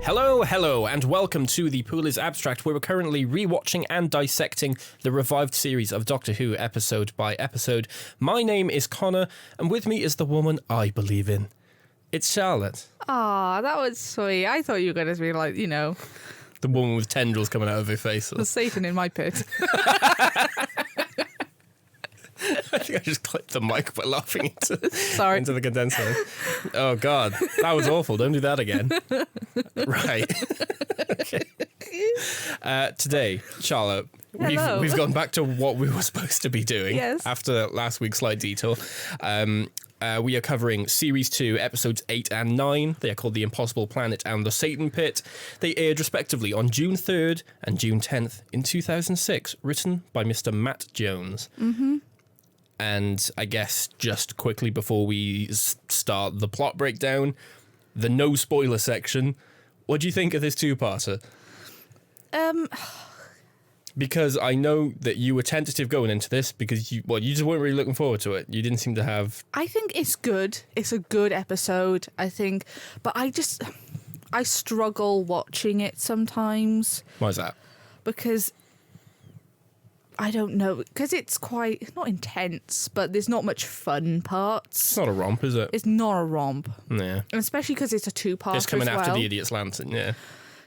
Hello, and welcome to The Pool is Abstract, where we're currently rewatching and dissecting the revived series of Doctor Who episode by episode. My name is Connor, and with me is the woman I believe in. It's Charlotte. Aw, that was sweet. I thought you were going to be like, The woman with tendrils coming out of her face. the Satan in my pit. I think I just clipped the mic by laughing into the condenser. Oh, God. That was awful. Don't do that again. Right. Okay. Today, Charlotte, we've gone back to what we were supposed to be doing after last week's slight detour. We are covering Series 2, Episodes 8 and 9. They are called The Impossible Planet and The Satan Pit. They aired respectively on June 3rd and June 10th in 2006, written by Mr. Matt Jones. Mm-hmm. And I guess just quickly before we start the plot breakdown, the no spoiler section, what do you think of this two-parter? Because I know that you were tentative going into this because you just weren't really looking forward to it. You didn't seem to have... I think it's good. It's a good episode, I think. But I struggle watching it sometimes. Why is that? Because... I don't know, because it's not intense, but there's not much fun parts. It's not a romp, is it? It's not a romp. Yeah. And especially because it's a two-part. It's coming after The Idiot's Lantern, yeah.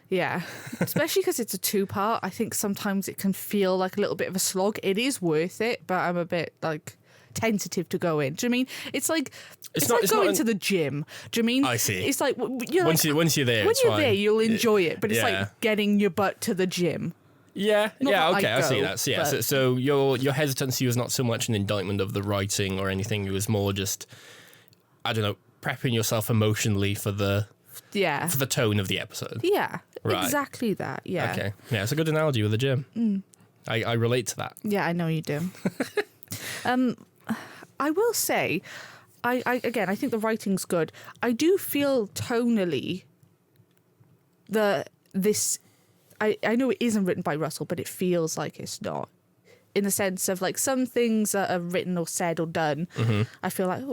Yeah. Especially because it's a two-part. I think sometimes it can feel like a little bit of a slog. It is worth it, but I'm a bit, tentative to go in. Do you know what I mean? It's like going to the gym. Do you mean? I see. It's like... Once you're there, when you're there, you'll enjoy it, but it's like getting your butt to the gym. Yeah, okay, I see that. So your hesitancy was not so much an indictment of the writing or anything. It was more just, I don't know, prepping yourself emotionally for the tone of the episode. Yeah, right. Exactly that. Yeah. Okay. Yeah, it's a good analogy with the gym. Mm. I relate to that. Yeah, I know you do. I will say, I think the writing's good. I do feel tonally I know it isn't written by Russell, but it feels like it's not. In the sense of, some things that are written or said or done, I feel like,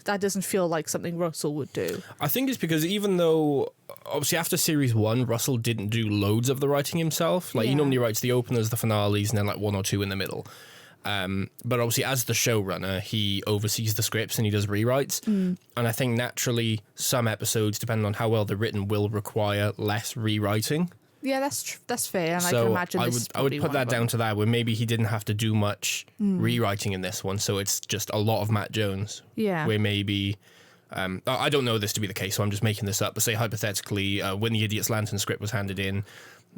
that doesn't feel like something Russell would do. I think it's because even though, obviously, after Series 1, Russell didn't do loads of the writing himself. He normally writes the openers, the finales, and then, one or two in the middle. But obviously, as the showrunner, he oversees the scripts and he does rewrites. Mm. And I think, naturally, some episodes, depending on how well they're written, will require less rewriting. Yeah, that's fair, and so I can imagine I would put that down to that, where maybe he didn't have to do much rewriting in this one, so it's just a lot of Matt Jones. Yeah. Where maybe... I don't know this to be the case, so I'm just making this up, but say hypothetically, when the Idiot's Lantern script was handed in,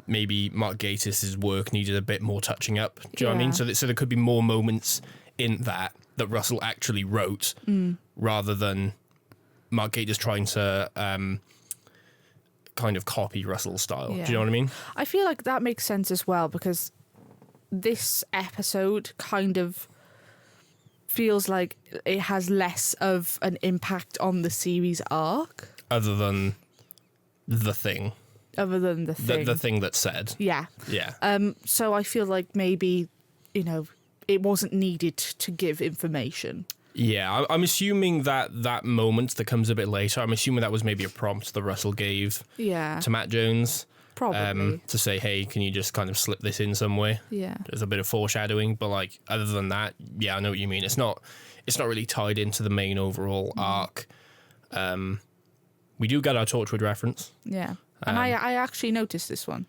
maybe Mark Gatiss' work needed a bit more touching up. Do you know what I mean? So there could be more moments in that Russell actually wrote, rather than Mark Gatiss trying to... kind of copy Russell's style. Yeah. Do you know what I mean? I feel like that makes sense as well, because this episode kind of feels like it has less of an impact on the series arc. Other than the thing. The thing that's said. Yeah. Yeah. So I feel like maybe, it wasn't needed to give information. Yeah, I'm assuming that moment that comes a bit later, I'm assuming that was maybe a prompt that Russell gave to Matt Jones. Probably. To say, hey, can you just kind of slip this in some way? Yeah. There's a bit of foreshadowing, but other than that, yeah, I know what you mean. It's not really tied into the main overall arc. We do get our Torchwood reference. Yeah. And I actually noticed this one.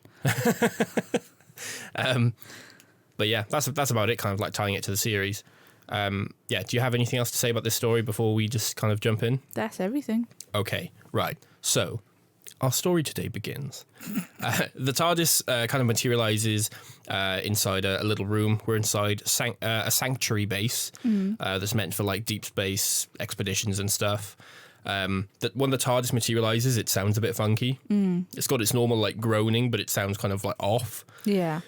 But yeah, that's about it, kind of tying it to the series. Do you have anything else to say about this story before we just kind of jump in? That's everything. Okay, right. So, our story today begins. The TARDIS kind of materializes inside a little room. We're inside a sanctuary base that's meant for deep space expeditions and stuff. That when the TARDIS materializes, it sounds a bit funky. It's got its normal groaning, but it sounds kind of off. Yeah.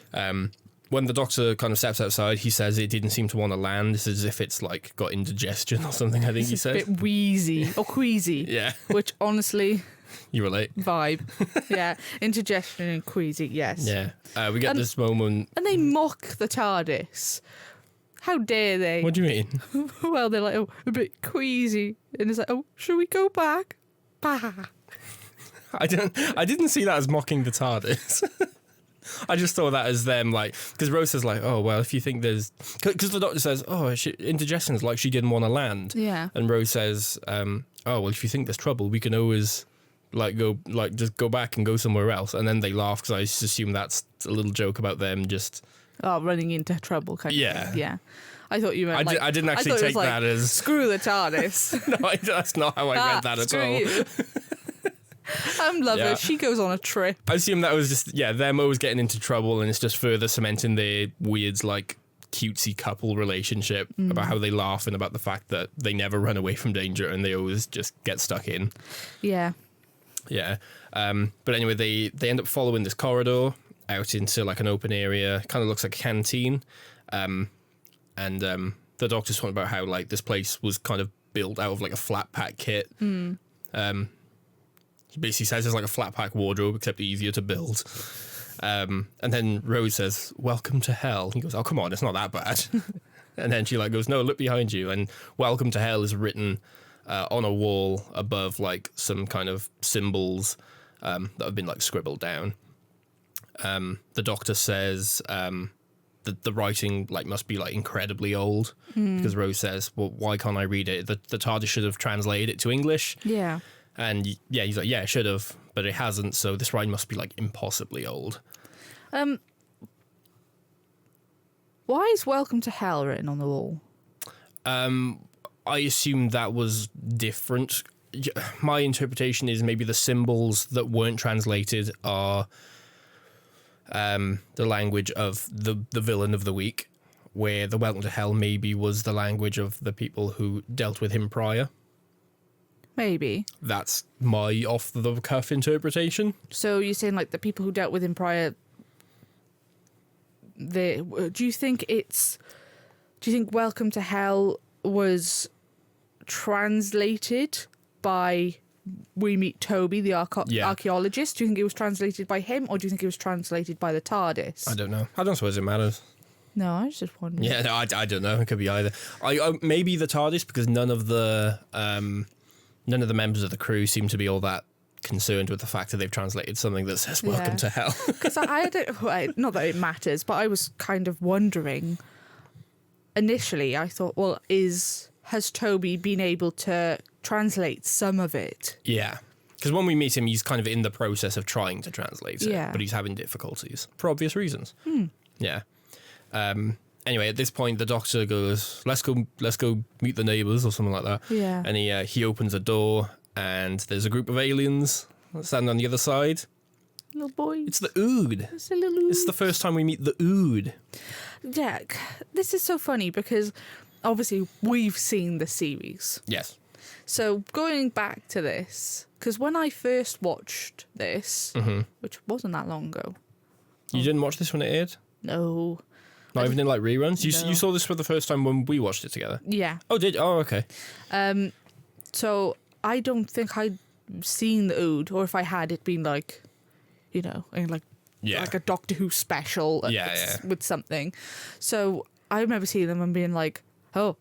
When the Doctor kind of steps outside, he says it didn't seem to want to land. It's as if it's got indigestion or something, I think he said. It's a bit wheezy or queasy. Yeah. Which honestly... You relate. Vibe. Yeah. Indigestion and queasy, yes. Yeah. We get this moment... And they mock the TARDIS. How dare they? What do you mean? Well, they're a bit queasy. And it's should we go back? Bah. I didn't see that as mocking the TARDIS. I just saw that as them, like, because Rose says, like, oh, well, if you think there's... Because the Doctor says, oh, indigestion's like she didn't want to land. Yeah. And Rose says, oh, well, if you think there's trouble, we can always, just go back and go somewhere else. And then they laugh, because I just assume that's a little joke about them just... Oh, running into trouble kind of thing. Yeah. I thought you meant, I didn't actually take that as... Screw the TARDIS. No, that's not how I read that at all. You. Love her. She goes on a trip. I assume that was just, them always getting into trouble, and it's just further cementing their weird, like, cutesy couple relationship about how they laugh and about the fact that they never run away from danger and they always just get stuck in. Yeah. Yeah. But anyway, they end up following this corridor out into, like, an open area. Kind of looks like a canteen. And the Doctor's talking about how, like, this place was kind of built out of, like, a flat pack kit. He basically says it's like a flat pack wardrobe, except easier to build. And then Rose says, welcome to hell. He goes, oh, come on, it's not that bad. And then she like goes, no, look behind you. And welcome to hell is written on a wall above like some kind of symbols that have been like scribbled down. The Doctor says that the writing like must be like incredibly old because Rose says, well, why can't I read it? The TARDIS should have translated it to English. Yeah. And yeah, he's like, yeah, it should have, but it hasn't. So this writing must be like impossibly old. Why is Welcome to Hell written on the wall? I assume that was different. My interpretation is maybe the symbols that weren't translated are the language of the villain of the week, where the Welcome to Hell maybe was the language of the people who dealt with him prior. Maybe. That's my off-the-cuff interpretation. So you're saying, like, the people who dealt with him prior... Do you think Welcome to Hell was translated by... We meet Toby, the archaeologist? Do you think it was translated by him, or do you think it was translated by the TARDIS? I don't know. I don't suppose it matters. No, I was just wondering. Yeah, no, I don't know. It could be either. I maybe the TARDIS, because none of the members of the crew seem to be all that concerned with the fact that they've translated something that says "Welcome to Hell." Because I don't, not that it matters, but I was kind of wondering. Initially, I thought, well, has Toby been able to translate some of it? Yeah, because when we meet him, he's kind of in the process of trying to translate it, but he's having difficulties for obvious reasons. Yeah. Anyway, at this point, the Doctor goes, let's go meet the neighbours or something like that. Yeah. And he opens a door, and there's a group of aliens standing on the other side. Little boy. It's the Ood. It's a little Ood. It's the first time we meet the Ood. Yeah, this is so funny because obviously we've seen the series. Yes. So going back to this, because when I first watched this, which wasn't that long ago. You didn't watch this when it aired? No. Not even in like reruns? No. You saw this for the first time when we watched it together? Yeah. Oh, did you? Oh, okay. So I don't think I'd seen the Ood, or if I had, it'd been like, in like a Doctor Who special with something. So I remember seeing them and being like, oh.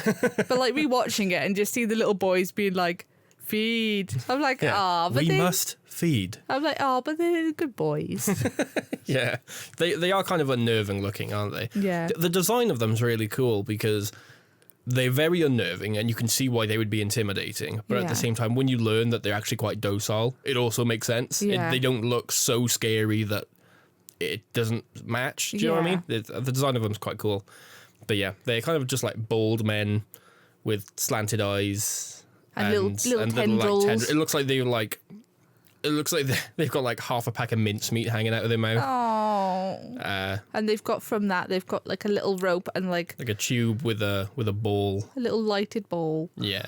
But like rewatching it and just see the little boys being like, feed. I'm like, but we must feed. I'm like, but they're good boys. Yeah. They are kind of unnerving looking, aren't they? Yeah. The design of them is really cool because they're very unnerving and you can see why they would be intimidating. But at the same time, when you learn that they're actually quite docile, it also makes sense. Yeah. They don't look so scary that it doesn't match. Do you know what I mean? The design of them is quite cool. But yeah, they're kind of just like bald men with slanted eyes. And little tendrils. Like, it looks like they've got like half a pack of mincemeat hanging out of their mouth. Oh. And they've got like a little rope and like a tube with a ball. A little lighted ball. Yeah.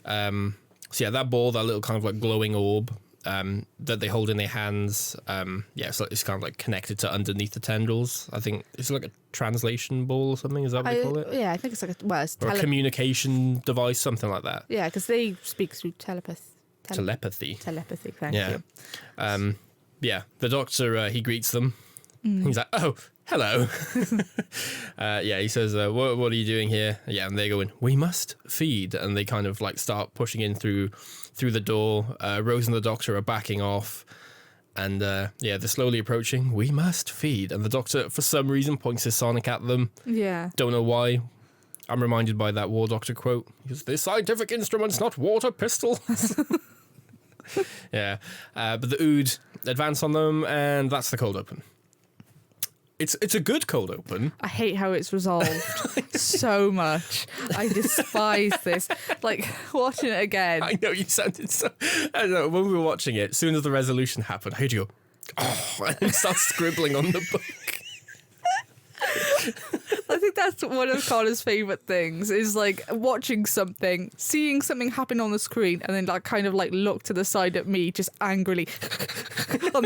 So yeah, that ball, that little kind of like glowing orb that they hold in their hands. So it's kind of like connected to underneath the tendrils. I think it's like a translation ball or something. Is that what they call it? Yeah, I think it's like a communication device, something like that. Yeah, because they speak through telepathy. Thank you. Yeah, the Doctor, he greets them. He's like, oh, hello. He says, what are you doing here? Yeah, and they're going, we must feed. And they kind of like start pushing in through the door. Rose and the Doctor are backing off. And they're slowly approaching. We must feed. And the Doctor, for some reason, points his sonic at them. Yeah. Don't know why. I'm reminded by that War Doctor quote. He goes, "They're scientific instruments, not water pistols." Yeah. But the Ood advance on them, and that's the cold open. It's a good cold open. I hate how it's resolved so much. I despise this. Like, watching it again. I know, you sounded so... I don't know, when we were watching it, as soon as the resolution happened, I heard you go, oh, and start scribbling on the book. I think that's one of Connor's favourite things, is like watching something, seeing something happen on the screen, and then like kind of like look to the side at me, just angrily on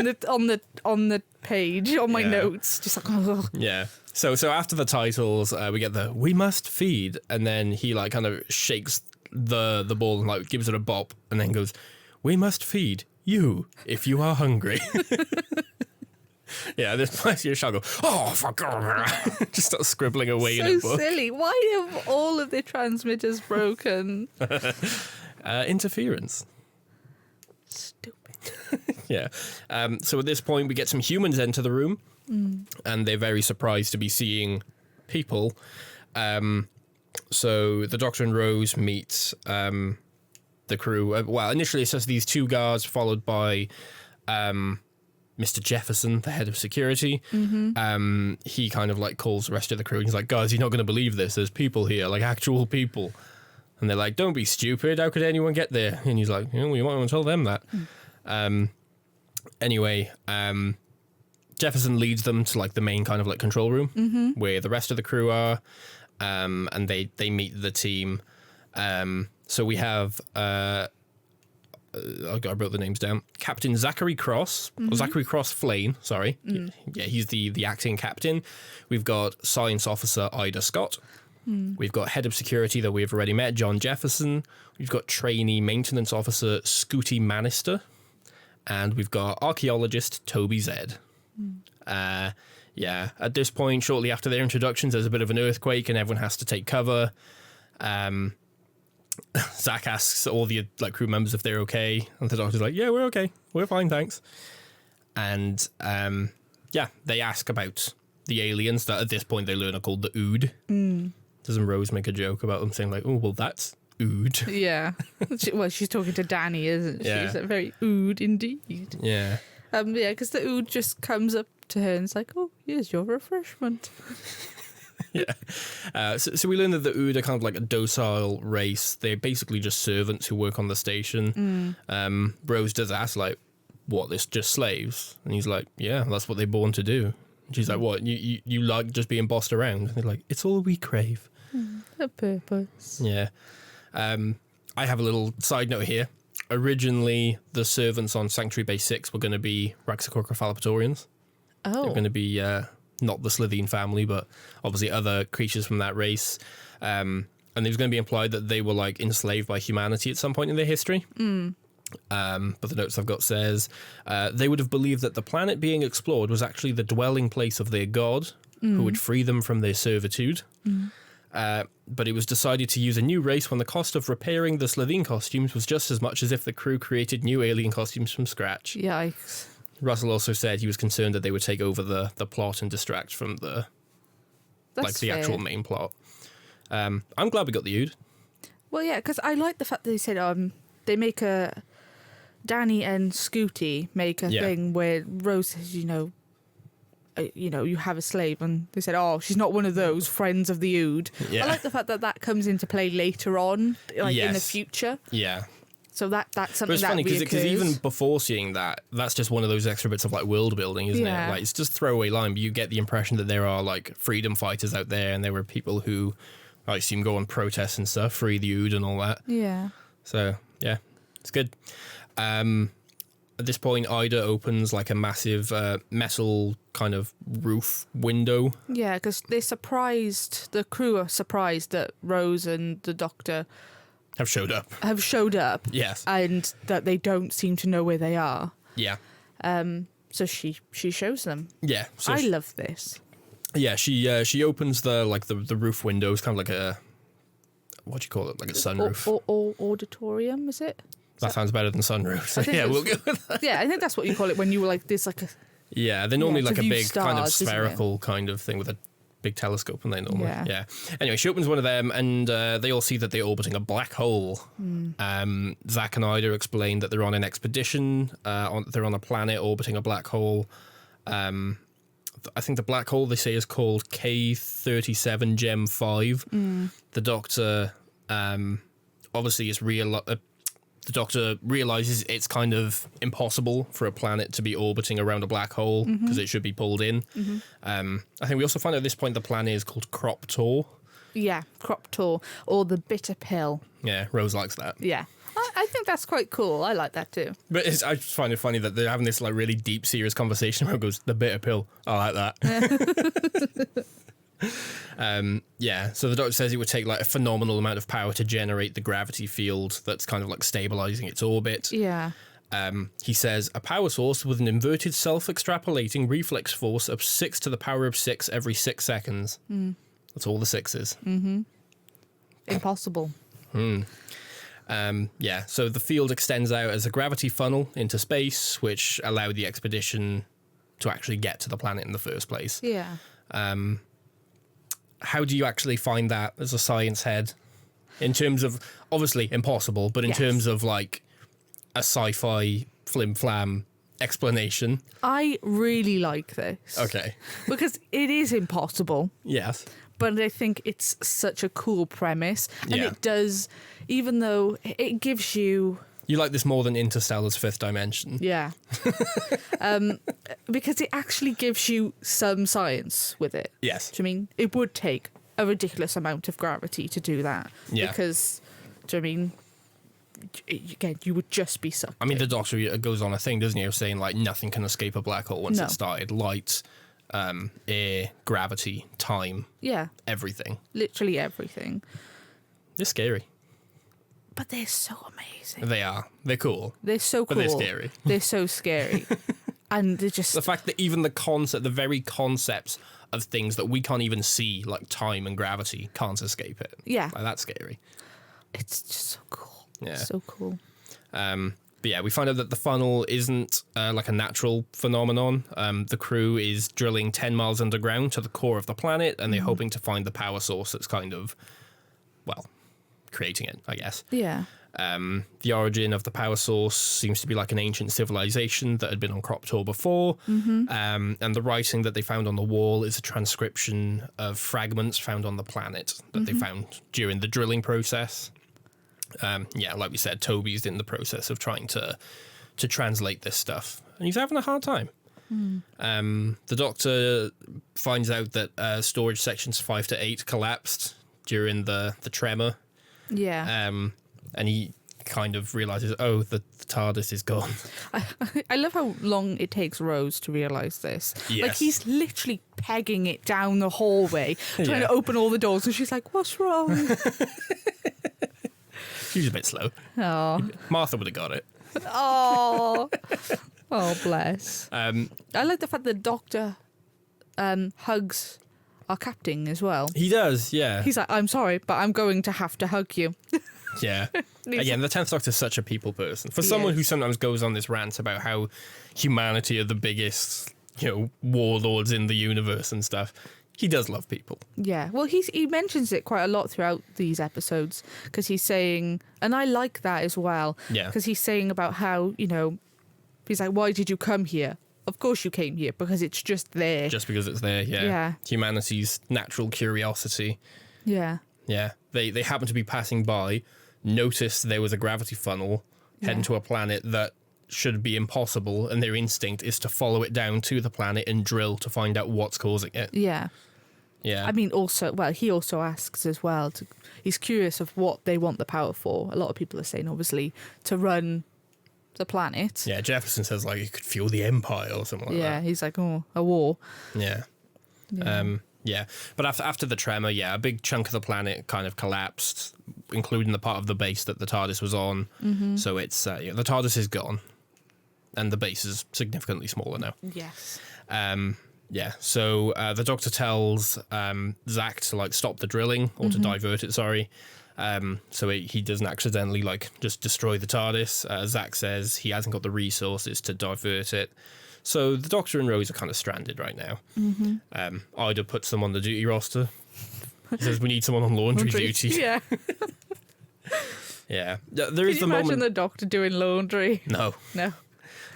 the page on my notes, just like oh. Yeah. So after the titles, we get the "we must feed," and then he like kind of shakes the ball and like gives it a bop, and then goes, "We must feed you if you are hungry." Yeah, this place you shall go, oh, fuck. Just start scribbling away in a book. So silly. Why have all of the transmitters broken? Interference. Stupid. Yeah. So at this point, we get some humans enter the room, and they're very surprised to be seeing people. So the Doctor and Rose meet the crew. Initially it's just these two guards, followed by... Mr. Jefferson, the head of security. He kind of like calls the rest of the crew and he's like, guys, you're not going to believe this. There's people here, like actual people. And they're like, don't be stupid. How could anyone get there? And he's like, you might want to tell them that. Anyway, Jefferson leads them to like the main kind of like control room where the rest of the crew are. And they meet the team. So we have... I wrote the names down. Captain Zachary Cross, or Zachary Cross Flane, sorry. Yeah, he's the acting captain. We've got Science Officer Ida Scott. We've got Head of Security that we've already met, John Jefferson. We've got Trainee Maintenance Officer Scooty Manister. And we've got Archaeologist Toby Zed. At this point, shortly after their introductions, there's a bit of an earthquake and everyone has to take cover. Zach asks all the like crew members if they're okay, and the Doctor's like, yeah, we're okay, we're fine, thanks. And they ask about the aliens that at this point they learn are called the Ood. Doesn't Rose make a joke about them saying like, oh, well, that's Ood? Yeah. Well, she's talking to Danny, isn't she? Yeah. She's very Ood indeed. Yeah. Because the Ood just comes up to her and it's like, oh, here's your refreshment. Yeah. So we learn that the Ood are kind of like a docile race. They're basically just servants who work on the station. Rose does ask, like, what, this just slaves? And he's like, yeah, that's what they're born to do. And she's like, what, you like just being bossed around? And they're like, it's all we crave. A purpose. Yeah. I have a little side note here. Originally, the servants on Sanctuary Base 6 were going to be Raxacocrophalopatorians. Oh. They're going to be... not the Slitheen family, but obviously other creatures from that race. And it was going to be implied that they were like enslaved by humanity at some point in their history. But the notes I've got says they would have believed that the planet being explored was actually the dwelling place of their god, who would free them from their servitude. But it was decided to use a new race when the cost of repairing the Slitheen costumes was just as much as if the crew created new alien costumes from scratch. Yikes. Russell also said he was concerned that they would take over the plot and distract from the actual main plot. I'm glad we got the Ood. Well, yeah, because I like the fact that they said they make Danny and Scooty make a thing where Rose says, you have a slave, and they said, oh, she's not one of those friends of the Ood. Yeah. I like the fact that comes into play later on, in the future. Yeah. So that's something but it's that funny because even before seeing that, that's just one of those extra bits of like world building, isn't it? Like it's just throwaway line, but you get the impression that there are like freedom fighters out there, and there were people who I assume go on protests and stuff, free the Ood and all that. Yeah. So yeah, it's good. At this point, Ida opens like a massive metal kind of roof window. Yeah, because the crew are surprised that Rose and the Doctor have showed up. Yes. And that they don't seem to know where they are. Yeah. So she shows them. Yeah. So I love this. Yeah, she opens the roof windows, kind of like a, what do you call it, like a sunroof. Or auditorium, is it? That sounds better than sunroof. So yeah, we'll go with that. Yeah, I think that's what you call it when you were like, there's like a... Yeah, they're normally like a big stars, kind of spherical kind of thing with a big telescope, and they normally, yeah. Anyway, she opens one of them, and they all see that they're orbiting a black hole. Zach and Ida explain that they're on an expedition. They're on a planet orbiting a black hole. I think the black hole they say is called K37 Gem 5. The Doctor obviously is the Doctor realizes it's kind of impossible for a planet to be orbiting around a black hole because it should be pulled in. I think we also find out at this point the planet is called Crop Tor. Yeah, Crop Tor, or the bitter pill. Yeah, Rose likes that. Yeah. I think that's quite cool. I like that too. But I just find it funny that they're having this like really deep, serious conversation where it goes, the bitter pill. I like that. So the Doctor says it would take like a phenomenal amount of power to generate the gravity field that's kind of like stabilizing its orbit. Yeah. He says a power source with an inverted self-extrapolating reflex force of 6 to the power of 6 every 6 seconds. That's all the sixes. Impossible. So the field extends out as a gravity funnel into space, which allowed the expedition to actually get to the planet in the first place. Yeah. How do you actually find that as a science head? In terms of, obviously impossible, but in terms of like a sci-fi flim-flam explanation. I really like this. Okay. Because it is impossible. Yes. But I think it's such a cool premise. And it does, even though it gives you... You like this more than Interstellar's Fifth Dimension. Yeah. Because it actually gives you some science with it. Yes. Do you mean? It would take a ridiculous amount of gravity to do that. Yeah. Because, do you mean? Again, you would just be sucked. I mean, the Doctor goes on a thing, doesn't he, of saying like nothing can escape a black hole once it started. Light, air, gravity, time. Yeah. Everything. Literally everything. They're scary. But they're so amazing. They are. They're cool. They're so cool. But they're scary. They're so scary. And they're just... The fact that even the very concepts of things that we can't even see, like time and gravity, can't escape it. Yeah. Like, that's scary. It's just so cool. Yeah. So cool. But yeah, we find out that the funnel isn't like a natural phenomenon. The crew is drilling 10 miles underground to the core of the planet, and they're hoping to find the power source that's kind of, well, creating it, I guess. Yeah. The origin of the power source seems to be like an ancient civilization that had been on Crop Tor before. And the writing that they found on the wall is a transcription of fragments found on the planet that they found during the drilling process. Like we said, Toby's in the process of trying to translate this stuff, and he's having a hard time. The Doctor finds out that storage sections 5 to 8 collapsed during the tremor. Yeah. And he kind of realizes, the TARDIS is gone. I love how long it takes Rose to realize this. Yes. Like, he's literally pegging it down the hallway, trying to open all the doors, and she's like, what's wrong? She's a bit slow. Oh. Martha would have got it. Oh. Oh, bless. I like the fact that the Doctor hugs our captain as well. He does, yeah. He's like, I'm sorry, but I'm going to have to hug you. Yeah. Again, the 10th Doctor's such a people person. For someone who sometimes goes on this rant about how humanity are the biggest, warlords in the universe and stuff, he does love people. Yeah. Well, he mentions it quite a lot throughout these episodes, because he's saying, and I like that as well, because he's saying about how, he's like, why did you come here? Of course you came here, because it's just there. Just because it's there, yeah. Humanity's natural curiosity. Yeah. Yeah. They happen to be passing by, noticed there was a gravity funnel heading to a planet that should be impossible, and their instinct is to follow it down to the planet and drill to find out what's causing it. Yeah. Yeah. I mean, he also asks as well, he's curious of what they want the power for. A lot of people are saying, obviously, to run the planet. Yeah, Jefferson says, like, it could fuel the Empire or something like that. Yeah, he's like, a war. Yeah. Yeah. But after the tremor, a big chunk of the planet kind of collapsed, including the part of the base that the TARDIS was on. So it's, the TARDIS is gone, and the base is significantly smaller now. Yes. So the Doctor tells Zach to like stop the drilling or to divert it. Sorry. So he doesn't accidentally like just destroy the TARDIS. Zach says he hasn't got the resources to divert it. So the Doctor and Rose are kind of stranded right now. Ida puts them on the duty roster. He says we need someone on laundry duty. Yeah. Yeah. Can you imagine the Doctor doing laundry? No.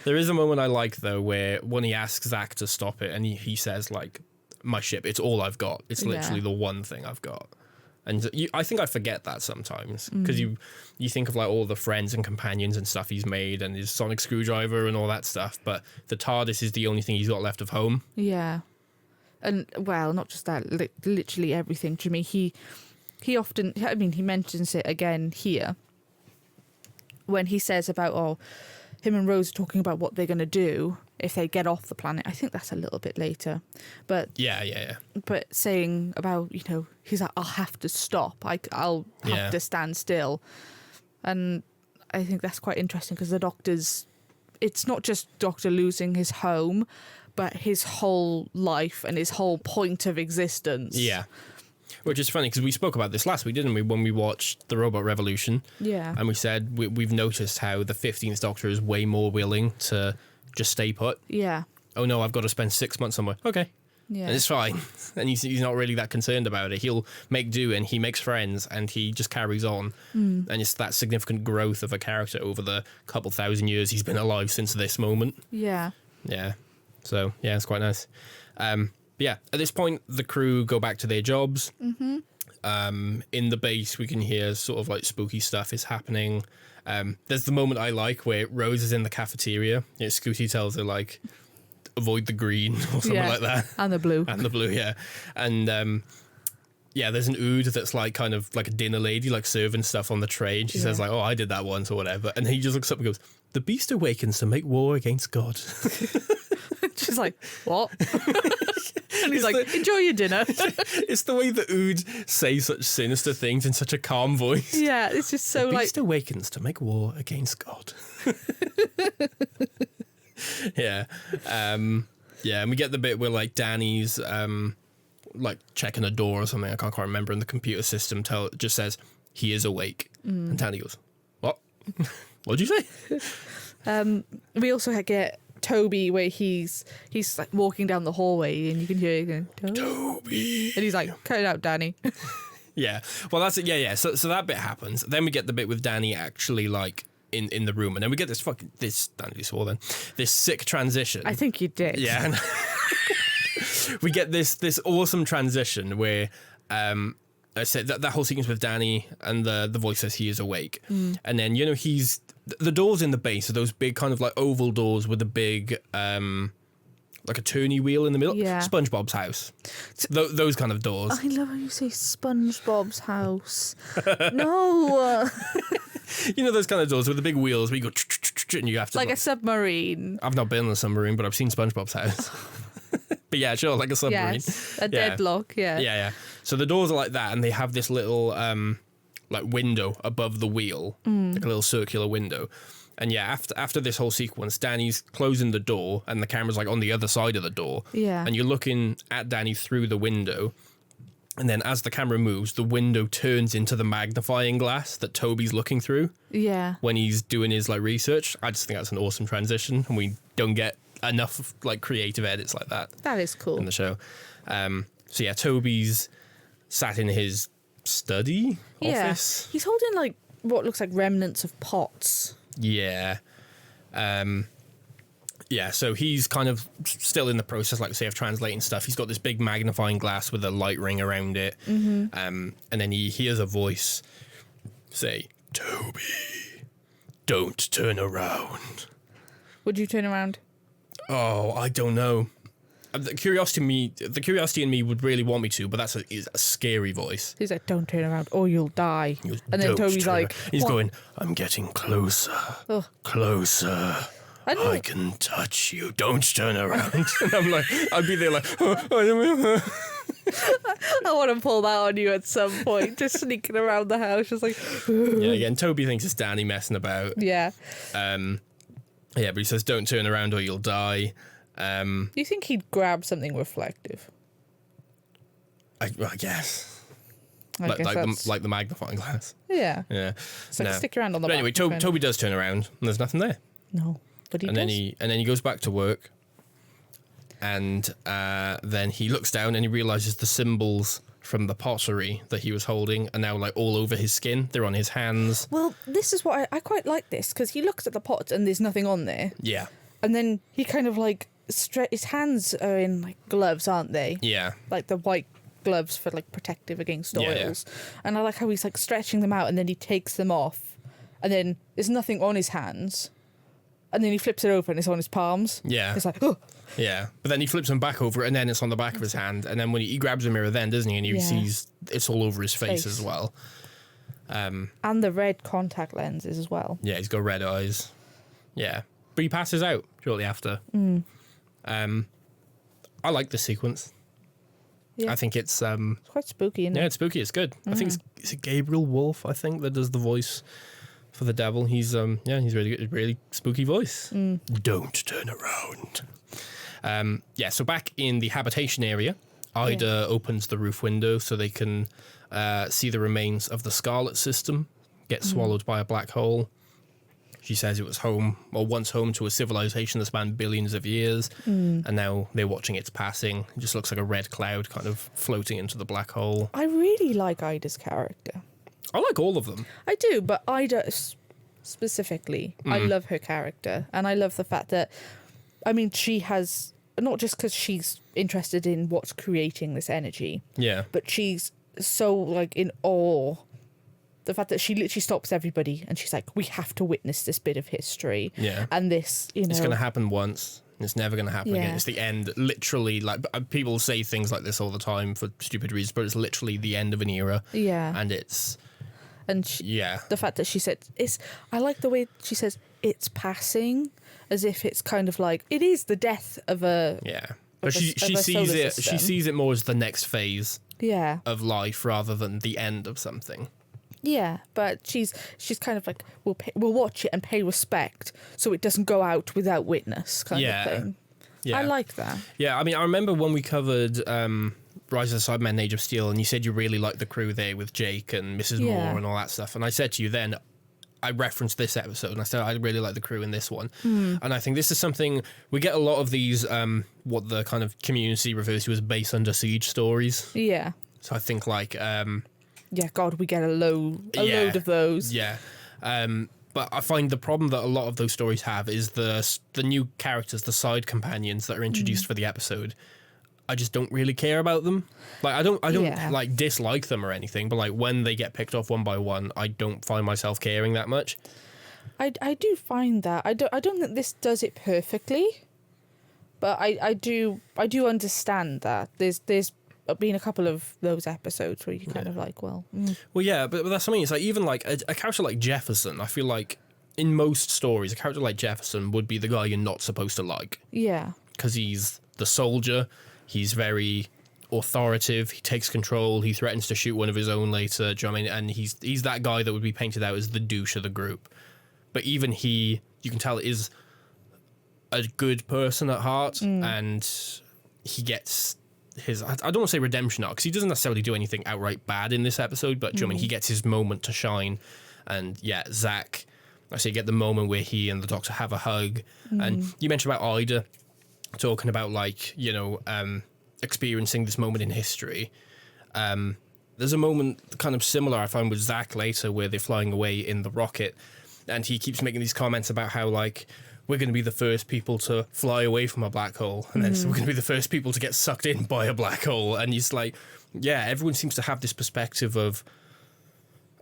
There is a moment I like, though, where when he asks Zach to stop it, and he says, like, my ship, it's all I've got. It's literally the one thing I've got. And I think I forget that sometimes, because you think of, like, all the friends and companions and stuff he's made, and his sonic screwdriver and all that stuff, but the TARDIS is the only thing he's got left of home. Yeah. And, well, not just that, literally everything. To me, he often, I mean, he mentions it again here, when he says about, him and Rose are talking about what they're going to do if they get off the planet. I think that's a little bit later. But Yeah. But saying about, he's like, I'll have to stop. I'll have to stand still. And I think that's quite interesting because the Doctor's... It's not just Doctor losing his home, but his whole life and his whole point of existence. Yeah. Which is funny because we spoke about this last week, didn't we, when we watched The Robot Revolution? Yeah. And we said we've noticed how the 15th Doctor is way more willing to just stay put. Yeah. Oh no, I've got to spend 6 months somewhere. Okay. Yeah. And it's fine. And he's not really that concerned about it. He'll make do and he makes friends and he just carries on. And it's that significant growth of a character over the couple thousand years he's been alive since this moment. Yeah. Yeah. So, yeah, it's quite nice. Yeah, at this point, the crew go back to their jobs. In the base, we can hear sort of like spooky stuff is happening. There's the moment I like where Rose is in the cafeteria. Scooty tells her, like, avoid the green or something like that. And the blue. Yeah. And, there's an Ood that's like kind of like a dinner lady, like serving stuff on the tray. And she says, like, I did that once or whatever. And he just looks up and goes, the beast awakens to make war against God. She's like, what? And he's like, enjoy your dinner. It's the way that Ood say such sinister things in such a calm voice. Yeah, it's just so the beast awakens to make war against God. Yeah. And we get the bit where like Danny's like checking a door or something, I can't quite remember, and the computer system just says he is awake. And Danny goes, what? What'd you say? We also get Toby where he's like walking down the hallway and you can hear him going, Toby. And he's like, cut it out, Danny. Yeah. Well, that's it. Yeah. So that bit happens. Then we get the bit with Danny actually like in the room, and then we get this sick transition. I think you did. Yeah. We get this awesome transition where I said that whole sequence with Danny and the voice says he is awake. And then, he's the doors in the base are those big kind of like oval doors with a big like a turny wheel in the middle. Yeah. SpongeBob's house. Those kind of doors. I love how you say SpongeBob's house. No. Those kind of doors with the big wheels where you go and you have to... Like a submarine. I've not been in a submarine, but I've seen SpongeBob's house. But yeah, sure, like a submarine. Yes, a deadlock, yeah. Yeah. So the doors are like that, and they have this little like window above the wheel, like a little circular window. And yeah, after this whole sequence, Danny's closing the door, and the camera's like on the other side of the door. Yeah. And you're looking at Danny through the window, and then as the camera moves, the window turns into the magnifying glass that Toby's looking through. Yeah. When he's doing his like research. I just think that's an awesome transition, and we don't get enough like creative edits like that. That is cool. In the show. So yeah, Toby's sat in his study office. He's holding like what looks like remnants of pots. Yeah. So he's kind of still in the process, like say, of translating stuff. He's got this big magnifying glass with a light ring around it. And then he hears a voice say, Toby, don't turn around. Would you turn around? Oh, I don't know. The curiosity in me would really want me to, but that's a scary voice. He's like, don't turn around or you'll die. Goes, and then Toby's like... He's going, I'm getting closer. Oh. Closer. I can touch you. Don't turn around. And I'm like, I'd be there like... I want to pull that on you at some point. Just sneaking around the house. Just like... Yeah, again, Toby thinks it's Danny messing about. Yeah. Yeah, but he says, don't turn around or you'll die. Do you think he'd grab something reflective? I guess. I guess like the magnifying glass. Yeah. Yeah. It's like a stick around on the But back. anyway, Toby does turn around and there's nothing there. No, but he does. Then he goes back to work, and then he looks down and he realizes the symbols from the pottery that he was holding are now like all over his skin. They're on his hands. Well, this is what I quite like this, because he looks at the pot and there's nothing on there. Yeah. And then he kind of like his hands are in like gloves, aren't they? Yeah. Like the white gloves for like protective against oils. Yeah. And I like how he's like stretching them out and then he takes them off and then there's nothing on his hands. And then he flips it over and it's on his palms. Yeah. It's like, oh. Yeah. But then he flips them back over and then it's on the back of his hand. And then when he grabs a mirror then, doesn't he? And he sees it's all over his face as well. And the red contact lenses as well. Yeah, he's got red eyes. Yeah. But he passes out shortly after. I like this sequence. Yeah. I think it's quite spooky, isn't it? Yeah, it's spooky. It's good. I think it's Gabriel Wolf, I think, that does the voice for the devil. He's he's really good, really spooky voice. Don't turn around. So back in the habitation area, Ida opens the roof window so they can see the remains of the Scarlet System get swallowed by a black hole. She says it was once home to a civilization that spanned billions of years, and now they're watching its passing. It just looks like a red cloud kind of floating into the black hole. I really like Ida's character. I like all of them. I do, but Ida specifically, I love her character, and I love the fact that, I mean, she has, not just because she's interested in what's creating this energy, but she's so like in awe. The fact that she literally stops everybody and she's like, we have to witness this bit of history. Yeah. And this, it's going to happen once. It's never going to happen again. It's the end. Literally, like, people say things like this all the time for stupid reasons, but it's literally the end of an era. Yeah. And it's... And the fact that she said, I like the way she says, it's passing, as if it's kind of like, it is the death of a... Yeah. But she sees it more as the next phase of life rather than the end of something. Yeah, but she's kind of like, we'll watch it and pay respect so it doesn't go out without witness kind of thing. Yeah. I like that. Yeah, I mean, I remember when we covered Rise of the Cybermen, Age of Steel, and you said you really liked the crew there with Jake and Mrs. Moore and all that stuff. And I said to you then, I referenced this episode, and I said I really like the crew in this one. And I think this is something, we get a lot of these, what the kind of community refers to as base under siege stories. Yeah. So I think like... yeah, God, we get a load of those. Yeah. But I find the problem that a lot of those stories have is the new characters, the side companions that are introduced for the episode. I just don't really care about them. Like I don't like dislike them or anything, but like when they get picked off one by one, I don't find myself caring that much. I do find that. I don't think this does it perfectly, but I do understand that. There's been a couple of those episodes where you kind of like, well... Well, yeah, but that's something. It's like, even like a character like Jefferson, I feel like in most stories, a character like Jefferson would be the guy you're not supposed to like. Yeah. Because he's the soldier, he's very authoritative, he takes control, he threatens to shoot one of his own later, do you know what I mean? And he's that guy that would be painted out as the douche of the group. But even you can tell, is a good person at heart, and he gets... I don't want to say redemption arc, because he doesn't necessarily do anything outright bad in this episode, but do you know what I mean? He gets his moment to shine. And yeah, Zach, I say, get the moment where he and the Doctor have a hug. And you mentioned about Ida talking about, like, you know, experiencing this moment in history. There's a moment kind of similar I find with Zach later, where they're flying away in the rocket, and he keeps making these comments about how, like, we're going to be the first people to fly away from a black hole, and then so we're going to be the first people to get sucked in by a black hole. And he's like, yeah, everyone seems to have this perspective of,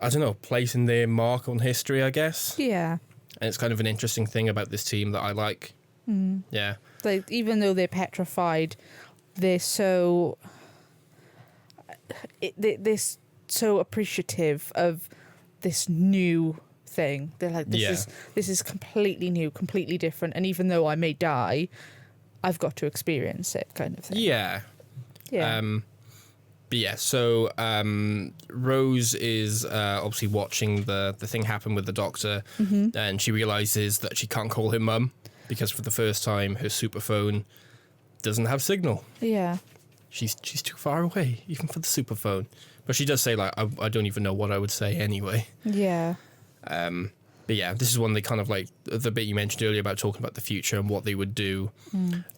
I don't know, placing their mark on history, I guess. Yeah. And it's kind of an interesting thing about this team that I like. Yeah. Like, even though they're petrified, they're so... they're so appreciative of this new thing. They're like, this is completely new, completely different, and even though I may die, I've got to experience it, kind of thing. But yeah, so Rose is obviously watching the thing happen with the Doctor, and she realizes that she can't call him Mum. because for the first time, her superphone doesn't have signal. Yeah. She's too far away, even for the superphone. But she does say, like, I don't even know what I would say anyway. Yeah. But yeah, this is one they kind of like the bit you mentioned earlier about talking about the future and what they would do.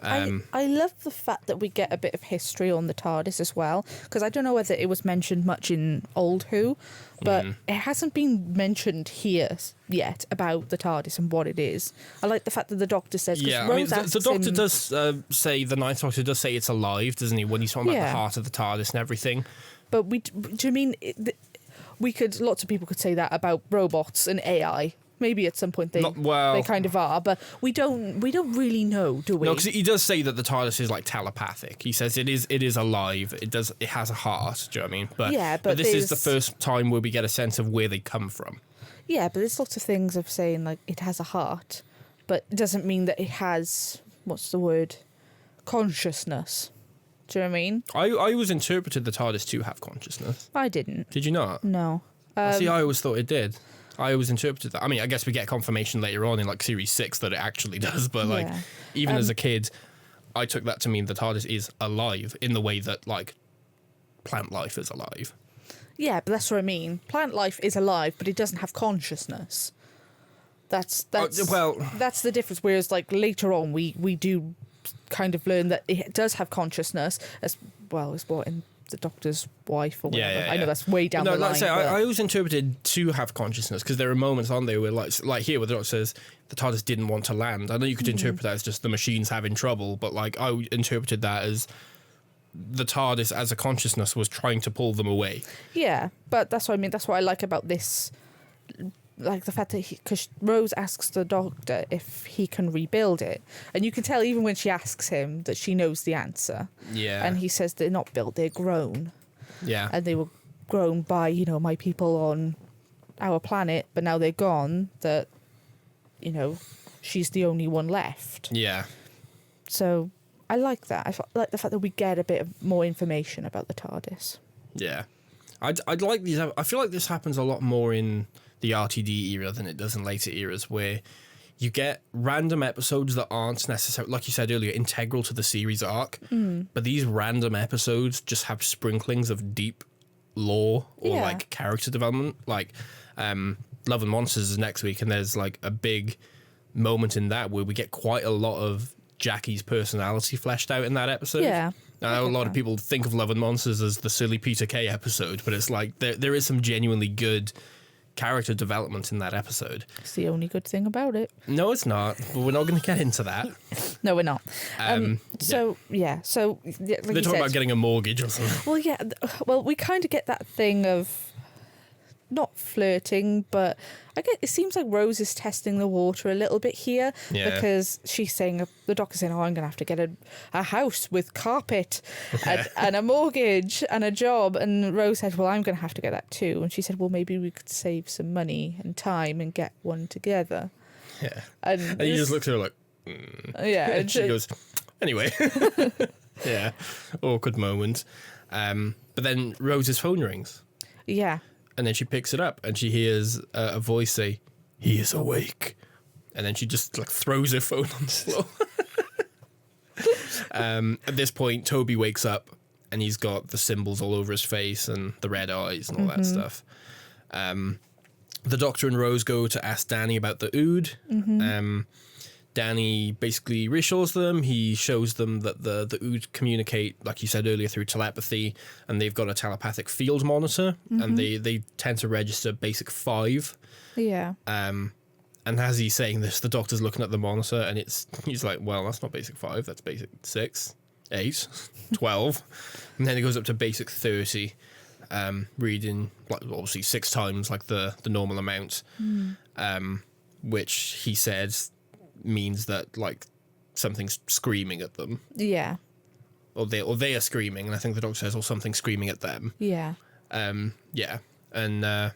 I love the fact that we get a bit of history on the TARDIS as well, because I don't know whether it was mentioned much in Old Who, but it hasn't been mentioned here yet about the TARDIS and what it is. I like the fact that the Doctor says... Yeah, I mean, the Doctor does say, the Ninth Doctor does say it's alive, doesn't he, when he's talking about the heart of the TARDIS and everything. But do you mean... lots of people could say that about robots and AI. Maybe at some point they kind of are, but we don't really know, do we? No, because he does say that the TARDIS is like telepathic. He says it is alive. It has a heart. Do you know what I mean? But this is the first time where we get a sense of where they come from. Yeah, but there's lots of things of saying like it has a heart, but it doesn't mean that it has consciousness. Do you know what I mean? I always interpreted the TARDIS to have consciousness. I didn't. Did you not? No. See, I always thought it did. I always interpreted that. I mean, I guess we get confirmation later on in like series 6 that it actually does, but like even as a kid, I took that to mean the TARDIS is alive in the way that like plant life is alive. Yeah, but that's what I mean. Plant life is alive, but it doesn't have consciousness. That's the difference. Whereas like later on, we do kind of learn that it does have consciousnness as well as what in the Doctor's wife or whatever. Yeah. I know that's way down the line. Like I say, I always interpreted to have consciousness because there are moments on there where like here where the Doctor says the TARDIS didn't want to land. I know you could interpret that as just the machine's having trouble, but like I interpreted that as the TARDIS as a consciousness was trying to pull them away. Yeah, but that's what I mean. That's what I like about this. Like the fact that because Rose asks the Doctor if he can rebuild it, and you can tell even when she asks him that she knows the answer. Yeah. And he says they're not built, they're grown. Yeah. And they were grown by, my people on our planet, but now they're gone, that, she's the only one left. Yeah. So I like that. I like the fact that we get a bit of more information about the TARDIS. Yeah. I'd like these. I feel like this happens a lot more in the RTD era than it does in later eras, where you get random episodes that aren't necessarily, like you said earlier, integral to the series arc, but these random episodes just have sprinklings of deep lore or like character development. Like Love and Monsters is next week, and there's like a big moment in that where we get quite a lot of Jackie's personality fleshed out in that episode. Yeah. I know a lot of people think of Love and Monsters as the silly Peter Kay episode, but it's like there is some genuinely good character development in that episode. It's the only good thing about it. No, it's not. But we're not going to get into that. No, we're not. So they're talking about getting a mortgage or something. Well, we kind of get that thing of not flirting, but I get it seems like Rose is testing the water a little bit here because she's saying, the Doctor's saying, I'm going to have to get a house with carpet and a mortgage and a job. And Rose said, well, I'm going to have to get that too. And she said, well, maybe we could save some money and time and get one together. Yeah. And he just looks at her like, Yeah. And she goes, anyway. Yeah. Awkward moment. But then Rose's phone rings. Yeah. And then she picks it up and she hears a voice say, he is awake. And then she just like throws her phone on the floor. At this point, Toby wakes up and he's got the symbols all over his face and the red eyes and all that stuff. The Doctor and Rose go to ask Danny about the Ood. Danny basically reassures them. He shows them that the Ood communicate, like you said earlier, through telepathy, and they've got a telepathic field monitor, and they tend to register basic 5. Yeah. And as he's saying this, the Doctor's looking at the monitor, and he's like, well, that's not basic 5, that's basic 6, 8, 12. And then it goes up to basic 30, reading, like, obviously 6 times like the normal amount, which he says means that like something's screaming at them. Yeah. Or they are screaming, and I think the Doctor says, or something's screaming at them. Yeah. Yeah. And I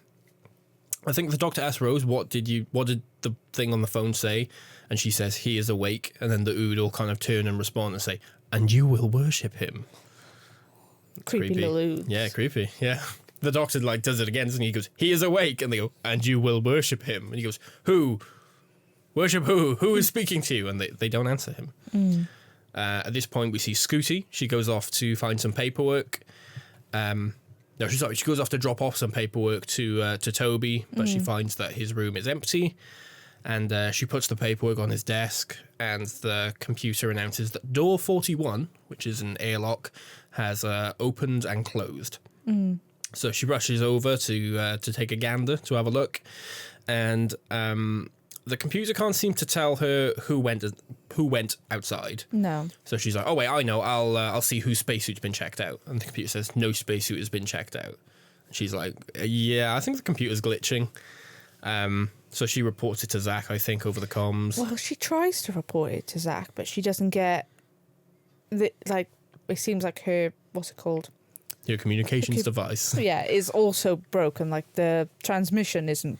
think the Doctor asks Rose, what did the thing on the phone say? And she says, he is awake. And then the Ood all kind of turn and respond and say, and you will worship him. Creepy little Oods. Yeah, creepy. Yeah. The Doctor like does it again, and he goes, he is awake. And they go, and you will worship him. And he goes, who? Worship who? Who is speaking to you? And they don't answer him. At this point, we see Scooty. She goes off to find some paperwork. She goes off to drop off some paperwork to Toby, but she finds that his room is empty. And she puts the paperwork on his desk, and the computer announces that door 41, which is an airlock, has opened and closed. So she rushes over to take a gander, to have a look, and the computer can't seem to tell her who went outside. No. So she's like, "Oh wait, I know. I'll see whose spacesuit's been checked out." And the computer says, "No spacesuit has been checked out." And she's like, "Yeah, I think the computer's glitching." So she reports it to Zach, I think, over the comms. Well, she tries to report it to Zach, but she doesn't get it seems like her, what's it called? Your communications device. Yeah, is also broken. Like the transmission isn't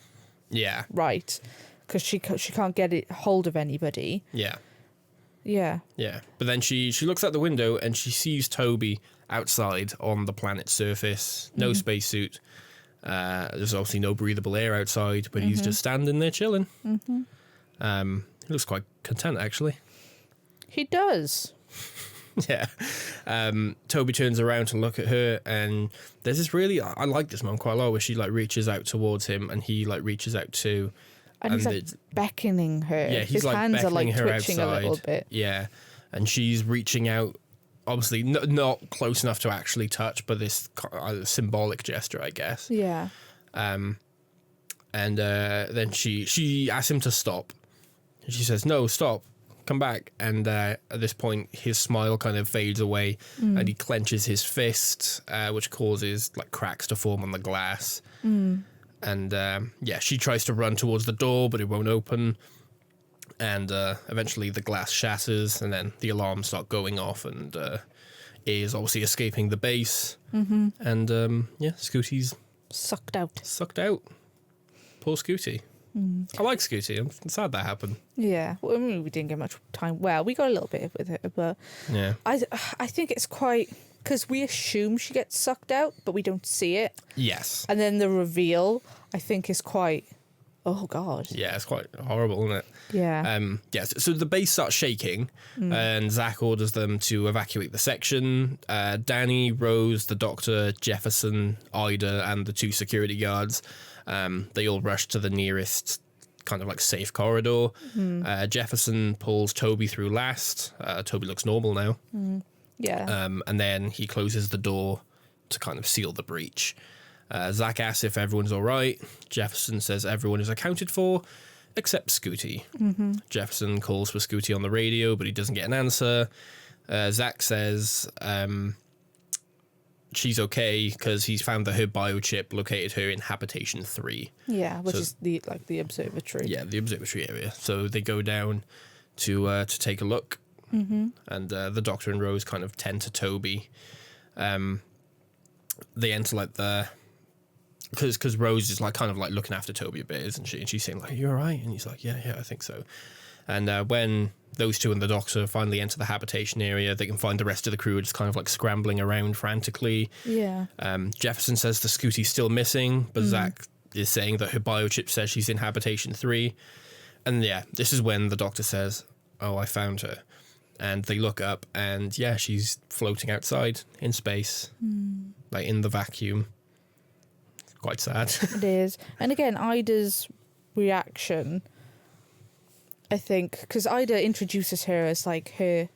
right because she can't get it hold of anybody. Yeah. Yeah. Yeah. But then she looks out the window and she sees Toby outside on the planet's surface. No spacesuit. There's obviously no breathable air outside, but he's just standing there chilling. He looks quite content, actually. He does. Yeah. Toby turns around to look at her, and there's this really, I like this moment quite a lot, where she like reaches out towards him and he like reaches out too. And he's like beckoning her. Yeah, he's his like hands are like beckoning her twitching outside. a little bit. Yeah. And she's reaching out, obviously not close enough to actually touch, but this symbolic gesture, I guess. Yeah. And then she asks him to stop. And she says, "No, stop. Come back." And at this point, his smile kind of fades away, and he clenches his fist, which causes like cracks to form on the glass. And she tries to run towards the door, but it won't open. And eventually the glass shatters, and then the alarms start going off, and is obviously escaping the base. And Scooty's sucked out. Poor Scooty. I like Scooty. I'm sad that happened. Yeah, well, I mean, we didn't get much time. Well, we got a little bit with it, but yeah, I think it's quite because we assume she gets sucked out, but we don't see it. Yes, and then the reveal, I think, is quite. Oh God. Yeah, it's quite horrible, isn't it? Yeah. So the base starts shaking, and Zach orders them to evacuate the section. Danny, Rose, the doctor, Jefferson, Ida, and the two security guards. They all rush to the nearest kind of like safe corridor. Jefferson pulls Toby through last. Toby looks normal now. Yeah. And then he closes the door to kind of seal the breach. Zach asks if everyone's all right. Jefferson says everyone is accounted for, except Scooty. Jefferson calls for Scooty on the radio, but he doesn't get an answer. Zach says she's okay because he's found that her biochip located her in Habitation 3. Yeah, which is the observatory. Yeah, the observatory area. So they go down to take a look, and the Doctor and Rose kind of tend to Toby. They enter like the... Because Rose is like kind of like looking after Toby a bit, isn't she? And she's saying like, "You all right?" And he's like, "Yeah, I think so." And when those two and the Doctor finally enter the habitation area, they can find the rest of the crew just kind of like scrambling around frantically. Yeah. Jefferson says the Scooty's still missing, but Zach is saying that her biochip says she's in Habitation 3. And yeah, this is when the Doctor says, "Oh, I found her." And they look up, and yeah, she's floating outside in space, like in the vacuum. Quite sad. It is. And again, Ida's reaction, I think, because Ida introduces her as like her,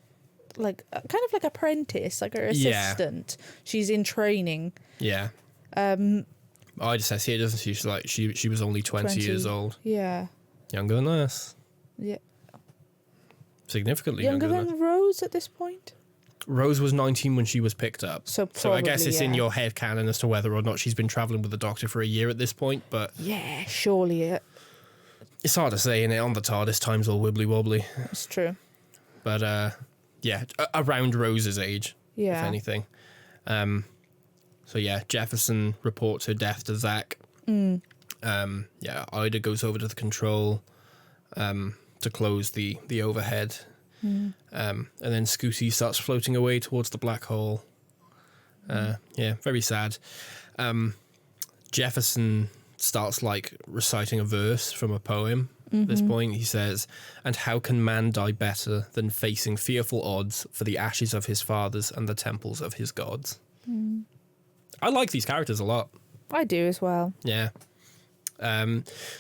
like kind of like apprentice, like her assistant. Yeah. She's in training. Yeah. Ida says here, doesn't she? She's like, she was only 20 years old. Yeah. Younger than us. Yeah. Significantly younger than Rose at this point? Rose was 19 when she was picked up. So I guess it's in your head canon as to whether or not she's been travelling with the Doctor for a year at this point, but... Yeah, surely. It's hard to say, innit? On the TARDIS, time's all wibbly-wobbly. It's true. But, yeah, around Rose's age, if anything. So, yeah, Jefferson reports her death to Zach. Yeah, Ida goes over to the control to close the overhead. And then Scooty starts floating away towards the black hole. Yeah, very sad. Jefferson starts like reciting a verse from a poem, at this point. He says, "And how can man die better than facing fearful odds for the ashes of his fathers and the temples of his gods?" I like these characters a lot. I do as well. Yeah.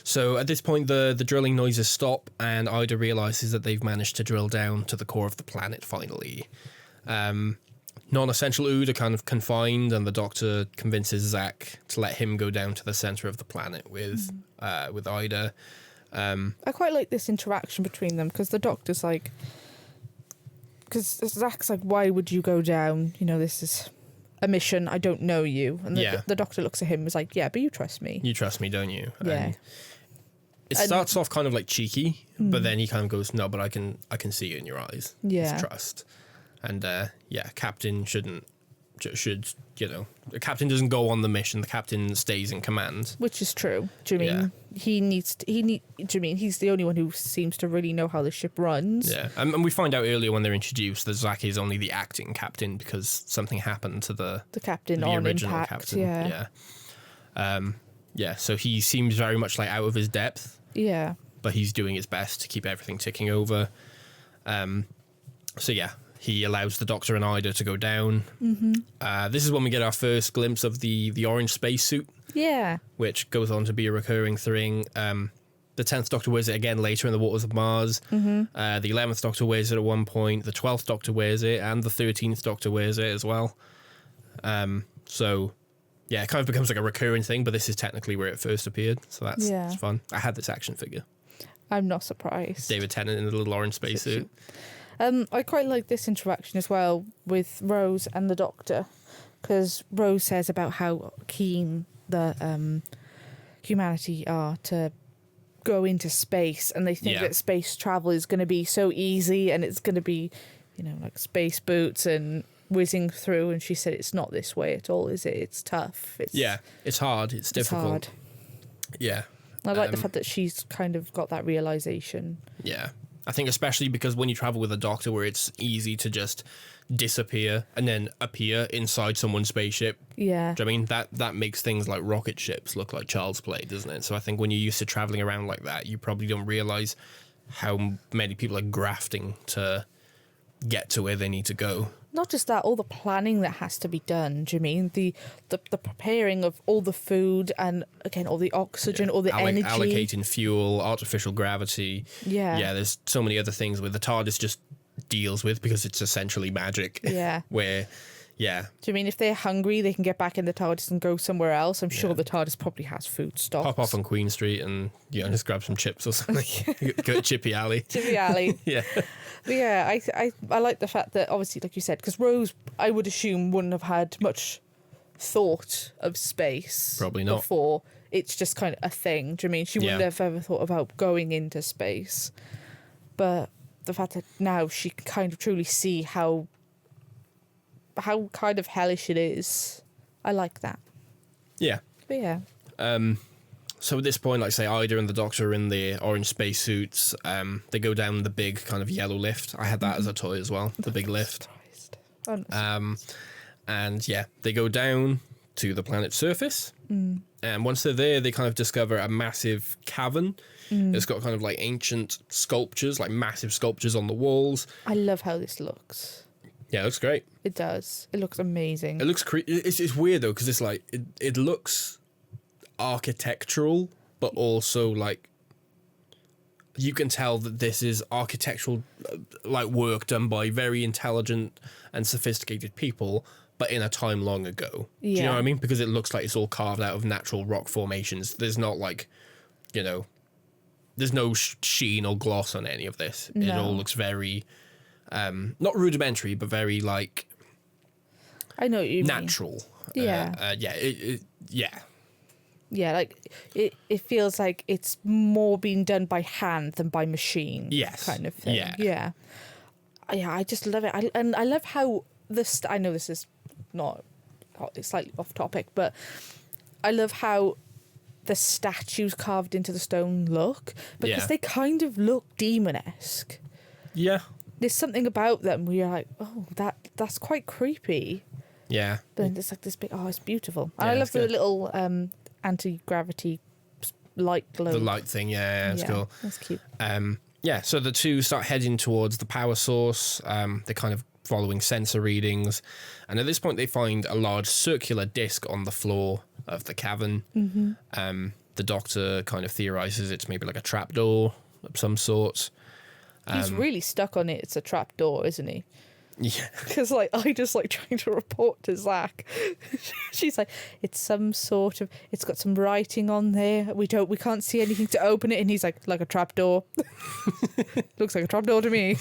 So at this point, the drilling noises stop, and Ida realizes that they've managed to drill down to the core of the planet finally. Non-essential Ood are kind of confined, and the Doctor convinces Zach to let him go down to the center of the planet with Ida. I quite like this interaction between them, because the Doctor's like, because Zach's like, "Why would you go down? You know, this is a mission. I don't know you." And the Doctor looks at him and is like, "Yeah, but you trust me. You trust me, don't you?" Yeah. And it starts off kind of like cheeky, but then he kind of goes, "No, but I can see it in your eyes. Yeah. It's trust." And Captain should, you know, the captain doesn't go on the mission. The captain stays in command. Which is true. Do you mean do you mean he's the only one who seems to really know how the ship runs? Yeah, and we find out earlier when they're introduced that Zach is only the acting captain because something happened to the captain the on original Impact. captain. Yeah. So he seems very much like out of his depth. Yeah. But he's doing his best to keep everything ticking over. He allows the Doctor and Ida to go down. This is when we get our first glimpse of the orange spacesuit. Yeah. Which goes on to be a recurring thing. The 10th Doctor wears it again later in the waters of Mars. The 11th Doctor wears it at one point. The 12th Doctor wears it, and the 13th Doctor wears it as well. It kind of becomes like a recurring thing, but this is technically where it first appeared. So that's fun. I had this action figure. I'm not surprised. David Tennant in the little orange spacesuit. I quite like this interaction as well with Rose and the Doctor, because Rose says about how keen the humanity are to go into space, and they think that space travel is going to be so easy, and it's going to be, you know, like space boots and whizzing through. And she said it's not this way at all, is it? It's tough. It's hard. It's difficult. Hard. Yeah. I like the fact that she's kind of got that realization. Yeah. I think especially because when you travel with a Doctor where it's easy to just disappear and then appear inside someone's spaceship. Yeah. Do you know what I mean? That makes things like rocket ships look like child's play, doesn't it? So I think when you're used to traveling around like that, you probably don't realize how many people are grafting to get to where they need to go. Not just that, all the planning that has to be done. Do you mean the preparing of all the food, and again all the oxygen, all the energy, allocating fuel, artificial gravity. Yeah. There's so many other things where the TARDIS just deals with because it's essentially magic. Yeah. Where, yeah. Do you mean if they're hungry, they can get back in the TARDIS and go somewhere else? I'm sure the TARDIS probably has food stocks. Pop off on Queen Street and just grab some chips or something. Go to Chippy Alley. Chippy Alley. Yeah. But yeah, I like the fact that, obviously, like you said, because Rose, I would assume, wouldn't have had much thought of space. Probably not. Before. It's just kind of a thing. Do you mean? She wouldn't have ever thought about going into space. But the fact that now she can kind of truly see how kind of hellish it is. I like that. Yeah. But yeah. So at this point, like say, Ida and the Doctor are in the orange spacesuits. They go down the big kind of yellow lift. I had that as a toy as well, the big lift. And yeah, they go down to the planet's surface. And once they're there, they kind of discover a massive cavern. It's got kind of like ancient sculptures, like massive sculptures on the walls. I love how this looks. Yeah, it looks great. It does. It looks amazing. It looks it's weird though, because it's like it looks architectural, but also like you can tell that this is architectural like work done by very intelligent and sophisticated people, but in a time long ago. Do you know what I mean? Because it looks like it's all carved out of natural rock formations. There's not like, you know, there's no sheen or gloss on any of this. No. It all looks very not rudimentary, but very like I know what you natural. Mean. Yeah. Yeah, like it feels like it's more being done by hand than by machine. Yes. Kind of thing. Yeah. I just love it. I love how I know this is it's slightly off topic, but I love how the statues carved into the stone look, because they kind of look demon-esque. Yeah. There's something about them where you're like, oh, that's quite creepy. Yeah. But it's like this big, it's beautiful. And I love the little anti-gravity light glow. The light thing, yeah, that's cool. That's cute. So the two start heading towards the power source. They're kind of following sensor readings. And at this point, they find a large circular disc on the floor of the cavern. Mm-hmm. The Doctor kind of theorizes it's maybe like a trapdoor of some sort. He's really stuck on it. It's a trapdoor, isn't he? Yeah. Because, like, I just, like, trying to report to Zach. She's like, it's some sort of... It's got some writing on there. We can't see anything to open it. And he's like a trapdoor. Looks like a trapdoor to me.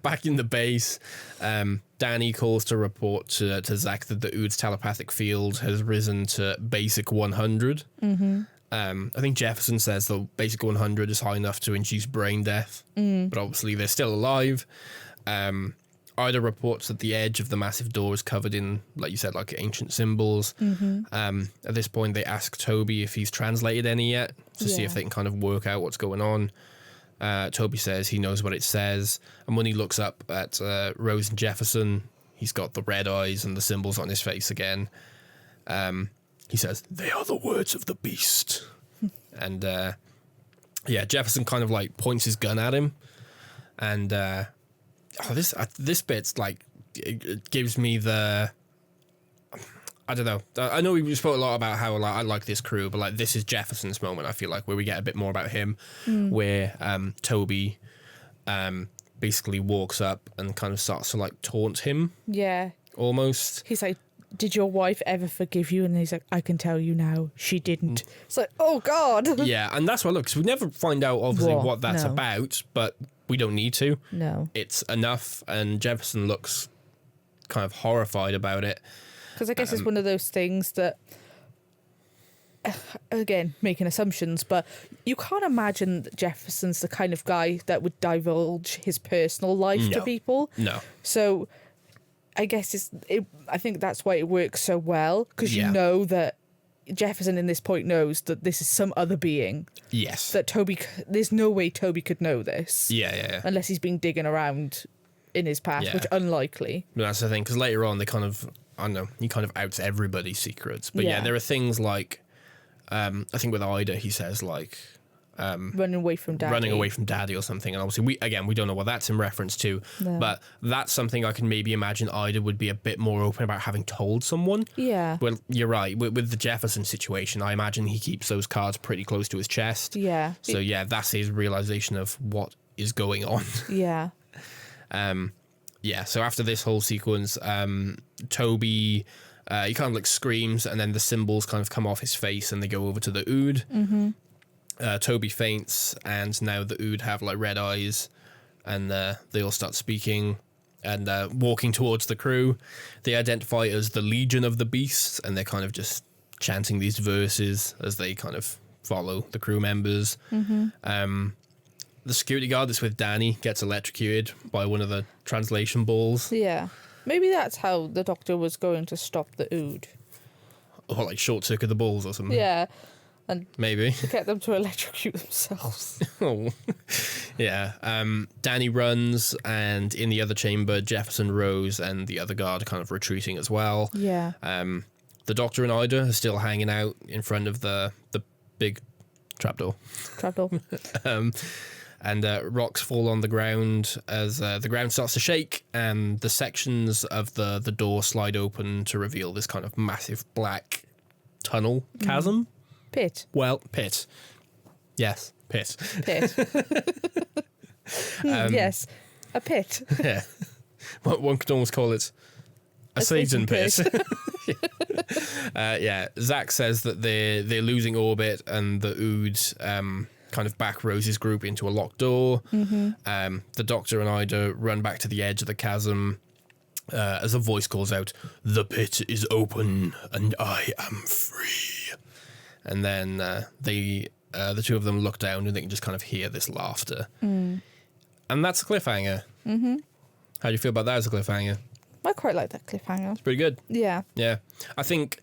Back in the base, Danny calls to report to Zach that the Ood's telepathic field has risen to basic 100. Mm-hmm. I think Jefferson says the basic 100 is high enough to induce brain death, but obviously they're still alive. Ida reports that the edge of the massive door is covered in, like you said, like ancient symbols. Mm-hmm. At this point, they ask Toby if he's translated any yet to see if they can kind of work out what's going on. Toby says he knows what it says, and when he looks up at Rose and Jefferson, he's got the red eyes and the symbols on his face again. He says, "They are the words of the beast." And Jefferson kind of like points his gun at him, and this bit's like it gives me the... I don't know. I know we spoke a lot about how I like this crew, but like this is Jefferson's moment, I feel like, where we get a bit more about him, where Toby basically walks up and kind of starts to like taunt him. Yeah. Almost. He's like, "Did your wife ever forgive you?" And he's like, "I can tell you now, she didn't." It's like, oh God. Yeah, and that's why, look, because we never find out obviously what that's about, but we don't need to. No. It's enough, and Jefferson looks kind of horrified about it. Because I guess it's one of those things that, again, making assumptions, but you can't imagine that Jefferson's the kind of guy that would divulge his personal life to people. No. So I guess I think that's why it works so well, because you know that Jefferson in this point knows that this is some other being. Yes. That there's no way Toby could know this. Yeah. Unless he's been digging around in his past, which unlikely. But that's the thing, because later on they kind of... I don't know, he kind of outs everybody's secrets. But there are things like, I think with Ida, he says like... running away from daddy or something. And obviously, we don't know what that's in reference to. No. But that's something I can maybe imagine Ida would be a bit more open about having told someone. Yeah. Well, you're right. With the Jefferson situation, I imagine he keeps those cards pretty close to his chest. Yeah. So that's his realization of what is going on. Yeah. So after this whole sequence, Toby, he kind of like screams, and then the symbols kind of come off his face and they go over to the Ood. Mm-hmm. Toby faints, and now the Ood have like red eyes, and they all start speaking and walking towards the crew. They identify as the Legion of the Beast, and they're kind of just chanting these verses as they kind of follow the crew members. Mm-hmm. The security guard that's with Danny gets electrocuted by one of the translation balls. Yeah. Maybe that's how the Doctor was going to stop the Ood. Or like short circuit the balls or something. Yeah. And maybe get them to electrocute themselves. Yeah. Danny runs, and in the other chamber, Jefferson, Rose, and the other guard are kind of retreating as well. Yeah. The Doctor and Ida are still hanging out in front of the big trapdoor. And rocks fall on the ground as the ground starts to shake, and the sections of the door slide open to reveal this kind of massive black tunnel chasm. Pit. Well, pit. Yes, pit. Pit. Yes, a pit. Yeah. One could almost call it a Satan pit. Zach says that they're losing orbit, and the Ood kind of back Rose's group into a locked door. Mm-hmm. The Doctor and Ida run back to the edge of the chasm as a voice calls out, "The pit is open and I am free." And then the two of them look down and they can just kind of hear this laughter. And that's a cliffhanger. Mm-hmm. How do you feel about that as a cliffhanger? I quite like that cliffhanger. It's pretty good. Yeah. Yeah. I think...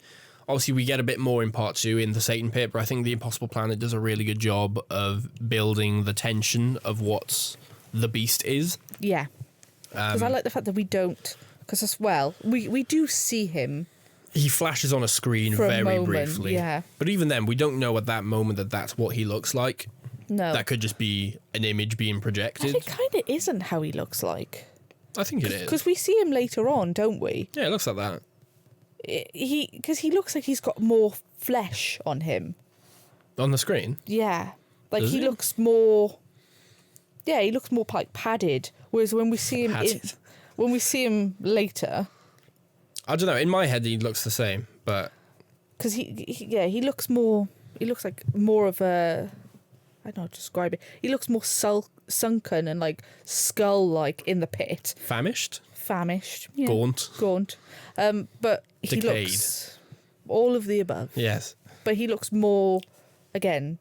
Obviously, we get a bit more in part 2 in the Satan Pit, but I think The Impossible Planet does a really good job of building the tension of what the Beast is. Yeah. Because I like the fact that we don't... Because as well, we do see him He flashes on a screen for very a moment, briefly. Yeah. But even then, we don't know at that moment that that's what he looks like. No. That could just be an image being projected. It kind of isn't how he looks like. I think it is. Because we see him later on, don't we? Yeah, it looks like that. Because he looks like he's got more flesh on him. On the screen? Yeah. Like, Does he he? looks more... Yeah, he looks more, like, padded. Whereas when we see him... when we see him later... I don't know. In my head, he looks the same, but... Because he looks more... He looks like more of a... I don't know how to describe it. He looks more sunken and, like, skull-like in the pit. Famished? Yeah. Gaunt. But he Decayed. looks... All of the above. Yes. But he looks more, again,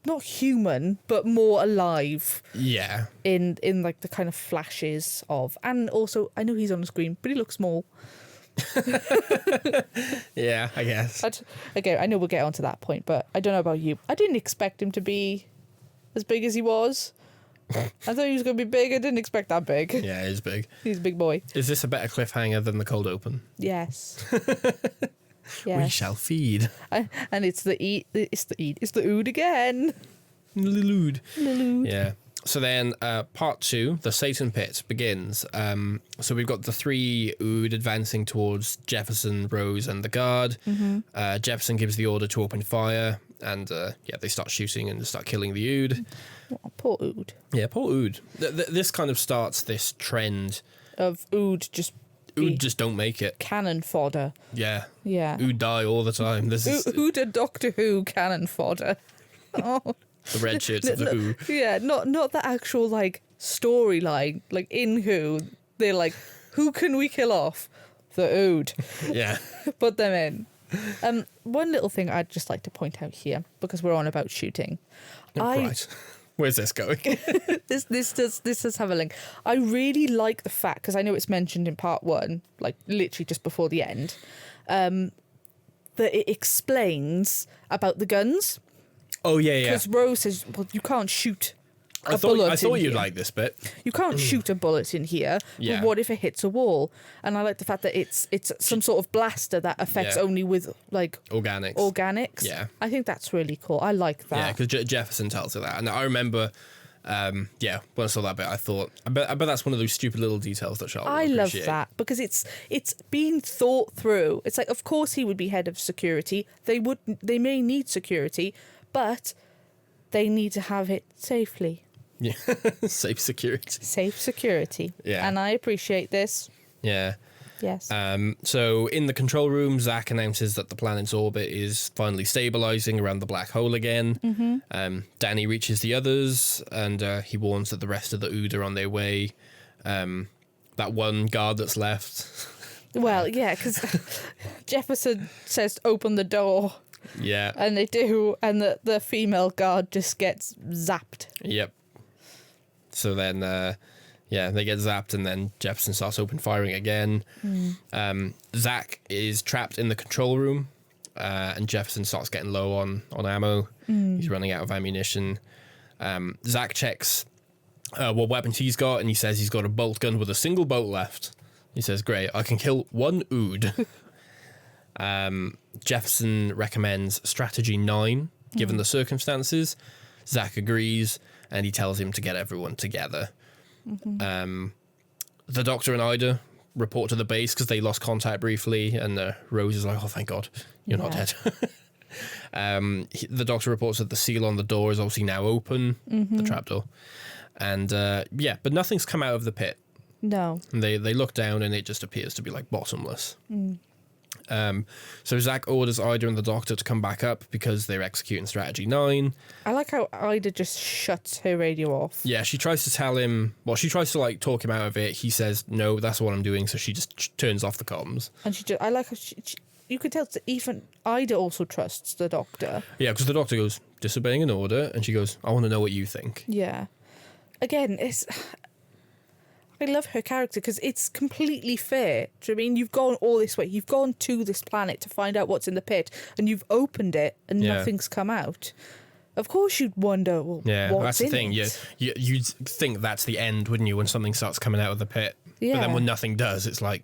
not human, but more alive. Yeah. In like the kind of flashes of, and also I know he's on the screen, but he looks small. Yeah, I guess. Again, I know we'll get onto that point, but I don't know about you. I didn't expect him to be as big as he was. I thought he was going to be big. I didn't expect that big. Yeah, he's big. He's a big boy. Is this a better cliffhanger than the cold open? Yes. Yes. We shall feed. And it's the Ood again. Ood. Ood. Yeah. So then part 2, the Satan Pit, begins. So we've got the 3 Ood advancing towards Jefferson, Rose, and the guard. Mm-hmm. Jefferson gives the order to open fire, and they start shooting and start killing the Ood. Oh, poor Ood. Yeah, poor Ood. This kind of starts this trend of Ood just don't make it. Cannon fodder. Yeah. Yeah. Ood die all the time. This is Ood and Doctor Who cannon fodder. Oh. The red shirts of the Who. Yeah, not the actual like storyline. Like in Who, they're like, who can we kill off? The Ood. Yeah. Put them in. One little thing I'd just like to point out here, because we're on about shooting. Right. Where's this going? This does have a link. I really like the fact, because I know it's mentioned in part 1, like literally just before the end, that it explains about the guns. Oh, yeah. Because Rose says, well, you can't shoot a bullet in here. I thought you'd like this bit. You can't shoot a bullet in here. Yeah. But what if it hits a wall? And I like the fact that it's some sort of blaster that affects only with, like... Organics. Yeah. I think that's really cool. I like that. Yeah, because Jefferson tells her that. And I remember, when I saw that bit, I thought, I bet that's one of those stupid little details that Charlotte I would love appreciate. that, because it's being thought through. It's like, of course he would be head of security. They may need security, but they need to have it safely. Yeah, safe security. Yeah. And I appreciate this. Yeah. Yes. So in the control room, Zach announces that the planet's orbit is finally stabilizing around the black hole again. Mm-hmm. Danny reaches the others, and he warns that the rest of the Ood are on their way. That one guard that's left. Well, yeah, because Jefferson says open the door. Yeah. And they do, and the female guard just gets zapped. Yep. So then, they get zapped, and then Jefferson starts open firing again. Zach is trapped in the control room, and Jefferson starts getting low on ammo. He's running out of ammunition. Zach checks what weapons he's got, and he says he's got a bolt gun with a single bolt left. He says, great, I can kill one Ood. Jefferson recommends strategy 9, given the circumstances. Zach agrees, and he tells him to get everyone together. Mm-hmm. The Doctor and Ida report to the base because they lost contact briefly, and Rose is like, oh, thank God, you're not dead. The Doctor reports that the seal on the door is obviously now open, the trapdoor. And, but nothing's come out of the pit. No. And they look down, and it just appears to be, like, bottomless. So Zach orders Ida and the Doctor to come back up because they're executing strategy 9. I like how Ida just shuts her radio off. Yeah, she tries to tell him, she tries to like talk him out of it. He says, no, that's what I'm doing. So she just turns off the comms. And I like how you could tell that even Ida also trusts the Doctor. Yeah, because the Doctor goes, disobeying an order. And she goes, I want to know what you think. Yeah. Again, I love her character because it's completely fair. Do you know what I mean? You've gone all this way. You've gone to this planet to find out what's in the pit, and you've opened it, and nothing's come out. Of course, you'd wonder, well, what's that's the in thing. it? You'd think that's the end, wouldn't you, when something starts coming out of the pit? Yeah. But then when nothing does, it's like,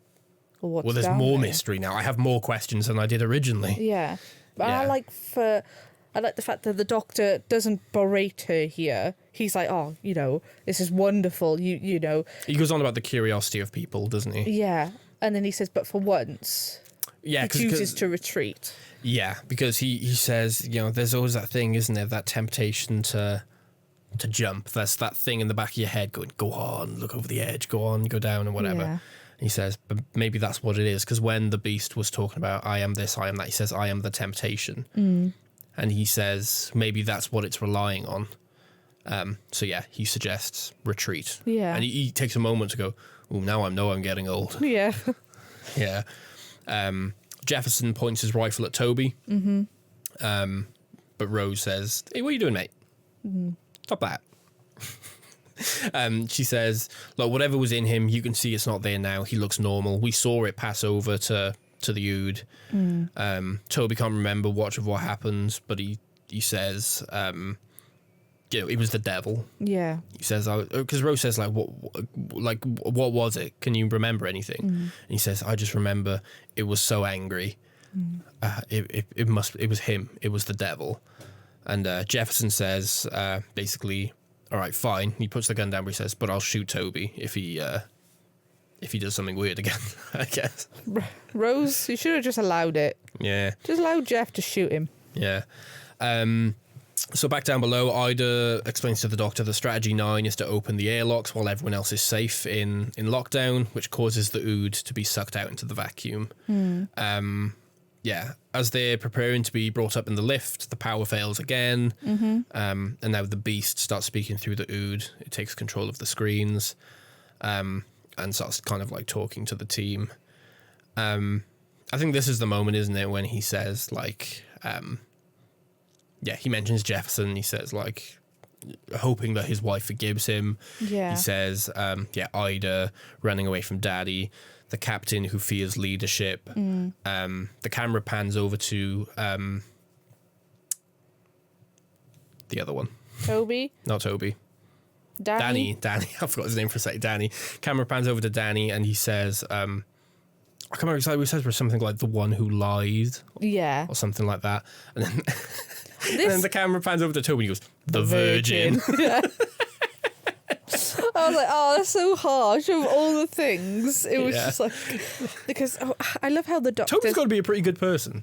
Well, there's more mystery now. I have more questions than I did originally. Yeah. But I like the fact that the Doctor doesn't berate her here. He's like, oh, this is wonderful. You know. He goes on about the curiosity of people, doesn't he? Yeah. And then he says, but for once, he chooses to retreat. Yeah, because he says, there's always that thing, isn't there? That temptation to jump. That's that thing in the back of your head going, go on, look over the edge, go on, go down, and whatever. Yeah. He says, but maybe that's what it is, because when the Beast was talking about I am this, I am that, he says, I am the temptation. And he says, maybe that's what it's relying on. So yeah, he suggests retreat. Yeah. And he takes a moment to go, oh, now I know I'm getting old. Yeah. Yeah. Jefferson points his rifle at Toby. But Rose says, hey, what are you doing, mate? Stop that. She says, look, whatever was in him, you can see it's not there now. He looks normal. We saw it pass over to the Ood. Toby can't remember much of what happened, but he says, it was the devil. Yeah. He says, because Rose says, what was it? Can you remember anything? And he says, I just remember it was so angry. It was him. It was the devil. And Jefferson says, basically, all right, fine. He puts the gun down, but he says, but I'll shoot Toby if he does something weird again, I guess. Rose, you should have just allowed it. Yeah. Just allow Jeff to shoot him. Yeah. So back down below, Ida explains to the Doctor the strategy 9 is to open the airlocks while everyone else is safe in lockdown, which causes the Ood to be sucked out into the vacuum. Yeah, as they're preparing to be brought up in the lift, the power fails again. And now the Beast starts speaking through the Ood. It takes control of the screens and starts kind of like talking to the team. I think this is the moment, isn't it, when he says like... he mentions Jefferson. He says, like, hoping that his wife forgives him. Yeah. He says, Ida running away from Daddy, the captain who fears leadership. The camera pans over to the other one. Toby? Not Toby. Danny. I forgot his name for a sec. Danny. Camera pans over to Danny and he says, I can't remember exactly what he says, but something like the one who lied. Yeah. Or something like that. And then... And then the camera pans over to Toby and he goes, the Virgin. Yeah. I was like, oh, that's so harsh of all the things. It was just like, because I love how the Doctor... Toby's got to be a pretty good person.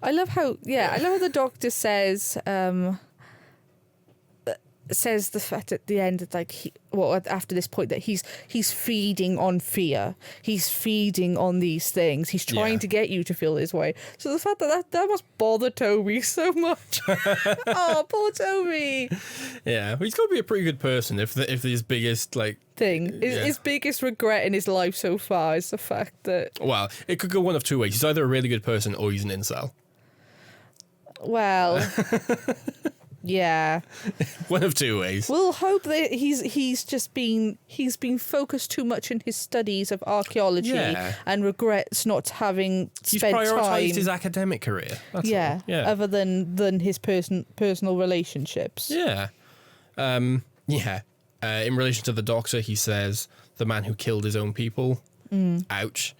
I love how the Doctor says the fact at the end that after this point that he's feeding on fear, he's feeding on these things, he's trying to get you to feel this way. So the fact that must bother Toby so much. Oh, poor Toby. Yeah, well, he's got to be a pretty good person if his biggest his biggest regret in his life so far is the fact that, well, it could go one of two ways. He's either a really good person or he's an incel. Well. Yeah. One of two ways. We'll hope that he's been focused too much in his studies of archaeology and regrets not having spent time. He's prioritised his academic career. That's all. Yeah. Other than his personal relationships. Yeah. In relation to the Doctor, he says the man who killed his own people. Ouch.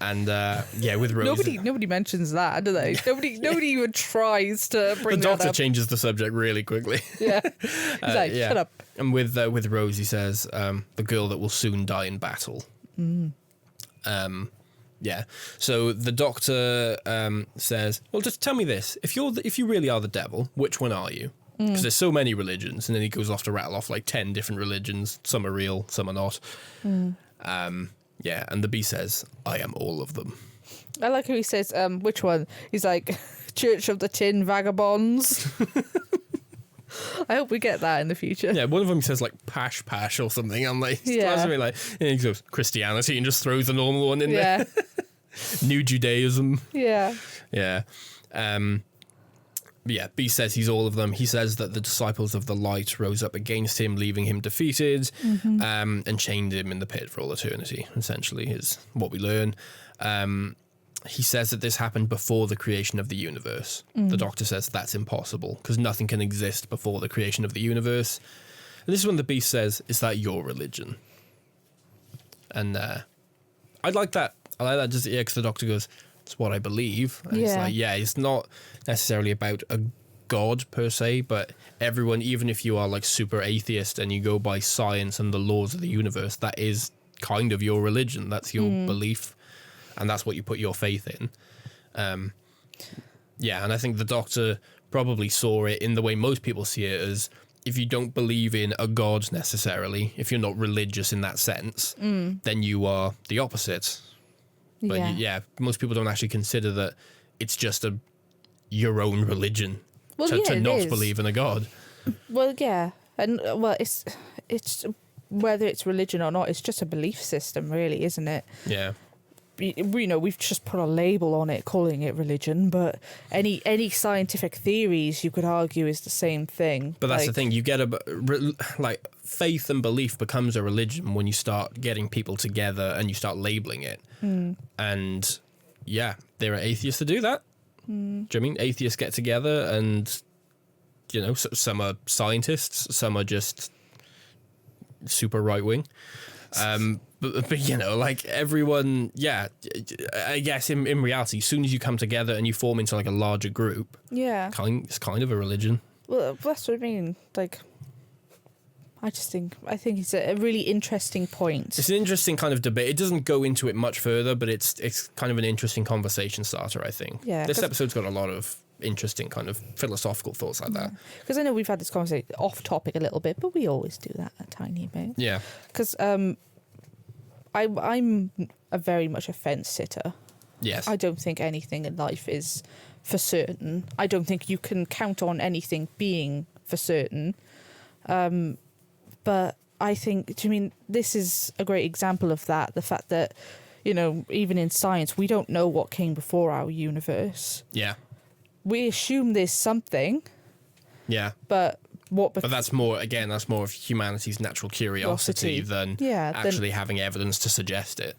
And with Rose, nobody mentions that, do they? Nobody even tries to bring that up. The Doctor changes the subject really quickly. Yeah, he's like, shut up. And with Rose, he says, the girl that will soon die in battle. So the Doctor says, well, just tell me this: if you really are the devil, which one are you? Because there's so many religions, and then he goes off to rattle off like 10 different religions. Some are real, some are not. And the Beast says, I am all of them. I like how he says, which one? He's like, Church of the Tin Vagabonds. I hope we get that in the future. Yeah, one of them says like Pash Pash or something. I'm like, and he goes Christianity and just throws the normal one in there. New Judaism. Yeah. Yeah. Beast says he's all of them. He says that the disciples of the light rose up against him, leaving him defeated, and chained him in the pit for all eternity, essentially, is what we learn. He says that this happened before the creation of the universe. The Doctor says that's impossible, because nothing can exist before the creation of the universe. And this is when the Beast says, is that your religion? And I like that I like that. Just because the doctor goes, "It's what I believe." And it's like, it's not necessarily about a god per se, but everyone, even if you are like super atheist and you go by science and the laws of the universe, that is kind of your religion. That's your belief, and that's what you put your faith in. And I think the doctor probably saw it in the way most people see it, as if you don't believe in a god necessarily, if you're not religious in that sense, then you are the opposite. But most people don't actually consider that it's just your own religion to not believe in a god. Well, yeah, and it's whether it's religion or not, it's just a belief system, really, isn't it? Yeah. We've just put a label on it, calling it religion, but any scientific theories, you could argue, is the same thing. But that's the thing, you get faith and belief becomes a religion when you start getting people together and you start labeling it. And there are atheists that do that. Do you know what I mean? Atheists get together and, some are scientists, some are just super right-wing. But everyone, I guess in reality, as soon as you come together and you form into like a larger group, it's kind of a religion. Well, that's what I mean. Like, I think it's a really interesting point. It's an interesting kind of debate. It doesn't go into it much further, but it's kind of an interesting conversation starter, I think. Yeah. This episode's got a lot of interesting kind of philosophical thoughts like that. Because I know we've had this conversation off topic a little bit, but we always do that a tiny bit. Yeah. Because I'm a very much a fence sitter. Yes. I don't think anything in life is for certain. I don't think you can count on anything being for certain. But I think, this is a great example of that. The fact that, even in science, we don't know what came before our universe. Yeah. We assume there's something. Yeah. But But that's more of humanity's natural curiosity than actually having evidence to suggest it.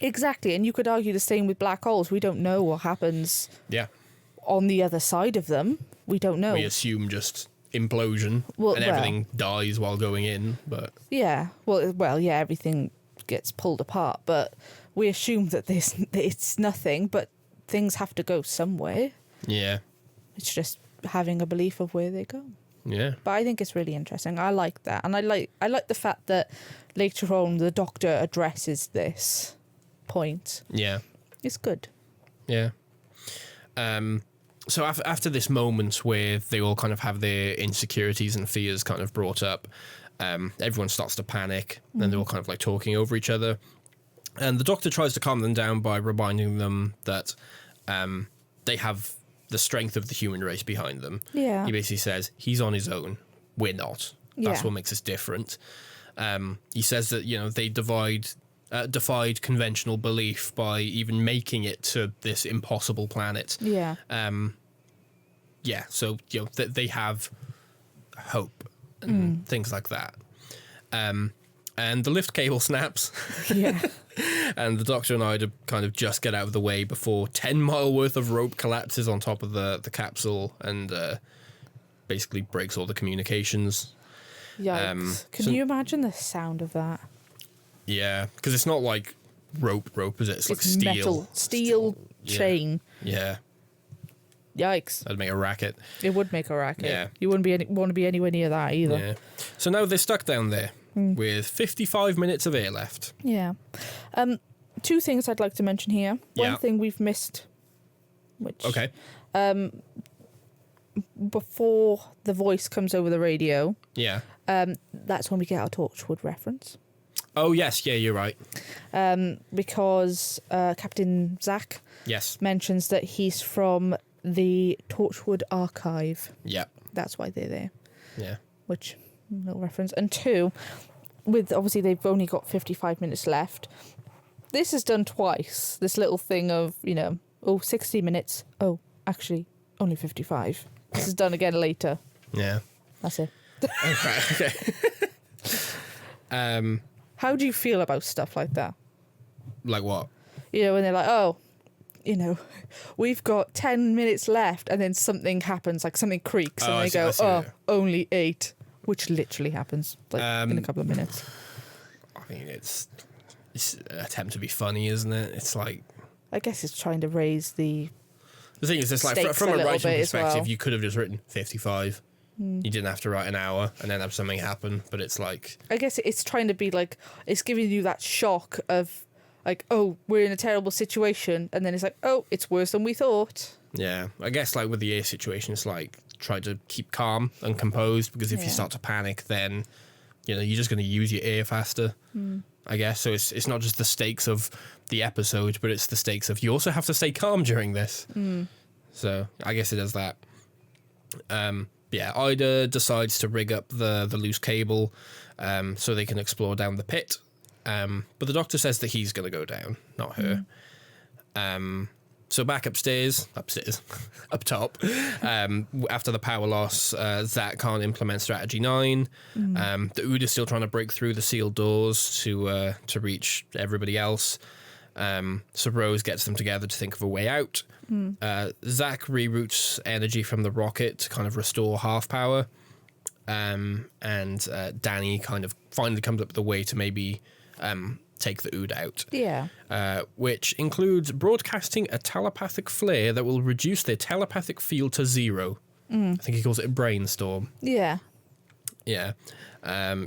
Exactly. And you could argue the same with black holes. We don't know what happens on the other side of them. We don't know. We assume just implosion and everything dies while going in, but everything gets pulled apart, but we assume that it's nothing, but things have to go somewhere. Yeah, it's just having a belief of where they go. Yeah, but I think it's really interesting. I like that, and I like the fact that later on the doctor addresses this point. Yeah, it's good. Yeah. So after this moment where they all kind of have their insecurities and fears kind of brought up, everyone starts to panic, and they're all kind of like talking over each other. And the doctor tries to calm them down by reminding them that they have the strength of the human race behind them. Yeah. He basically says, he's on his own, we're not. That's what makes us different. He says that, they defied conventional belief by even making it to this impossible planet. Yeah. So, they have hope and things like that. And the lift cable snaps. Yeah. And the doctor and I kind of just get out of the way before 10-mile worth of rope collapses on top of the capsule and basically breaks all the communications. Yikes. Can you imagine the sound of that? Yeah, because it's not like rope, is it? It's like steel chain. Yeah. Yikes. That'd make a racket. It would make a racket. Yeah. You wouldn't want to be anywhere near that either. Yeah. So now they're stuck down there with 55 minutes of air left. Yeah. Two things I'd like to mention here. One thing we've missed, which... Okay. Before the voice comes over the radio... Yeah. That's when we get our Torchwood reference. Oh, yes. Yeah, you're right. Because Captain Zach mentions that he's from the Torchwood archive. Yeah. That's why they're there. Yeah. Which, little reference. And two, with obviously they've only got 55 minutes left. This is done twice. This little thing of, 60 minutes. Oh, actually, only 55. This is done again later. Yeah. That's it. Okay. How do you feel about stuff like that? Like what? When they're like, we've got 10 minutes left, and then something happens, like something creaks, and they go, only 8, which literally happens in a couple of minutes. I mean, it's it's an attempt to be funny, isn't it? It's like, I guess it's trying to raise the thing is, it's like from a writing perspective, you could have just written 55. You didn't have to write an hour and then have something happen, but it's like, I guess it's trying to be like, it's giving you that shock of like, oh, we're in a terrible situation, and then it's like, oh, it's worse than we thought. Yeah, I guess like with the ear situation, it's like try to keep calm and composed, because if you start to panic, then you're just going to use your ear faster. I guess so. It's not just the stakes of the episode, but it's the stakes of you also have to stay calm during this. So I guess it does that. Yeah, Ida decides to rig up the loose cable so they can explore down the pit. But the doctor says that he's going to go down, not her. So back upstairs, up top, after the power loss, Zach can't implement strategy 9. The Ood is still trying to break through the sealed doors to reach everybody else. So Rose gets them together to think of a way out. Zach reroutes energy from the rocket to kind of restore half power. And Danny kind of finally comes up with a way to maybe take the Ood out. Yeah. Which includes broadcasting a telepathic flare that will reduce their telepathic field to 0. I think he calls it a brainstorm. Yeah. Yeah.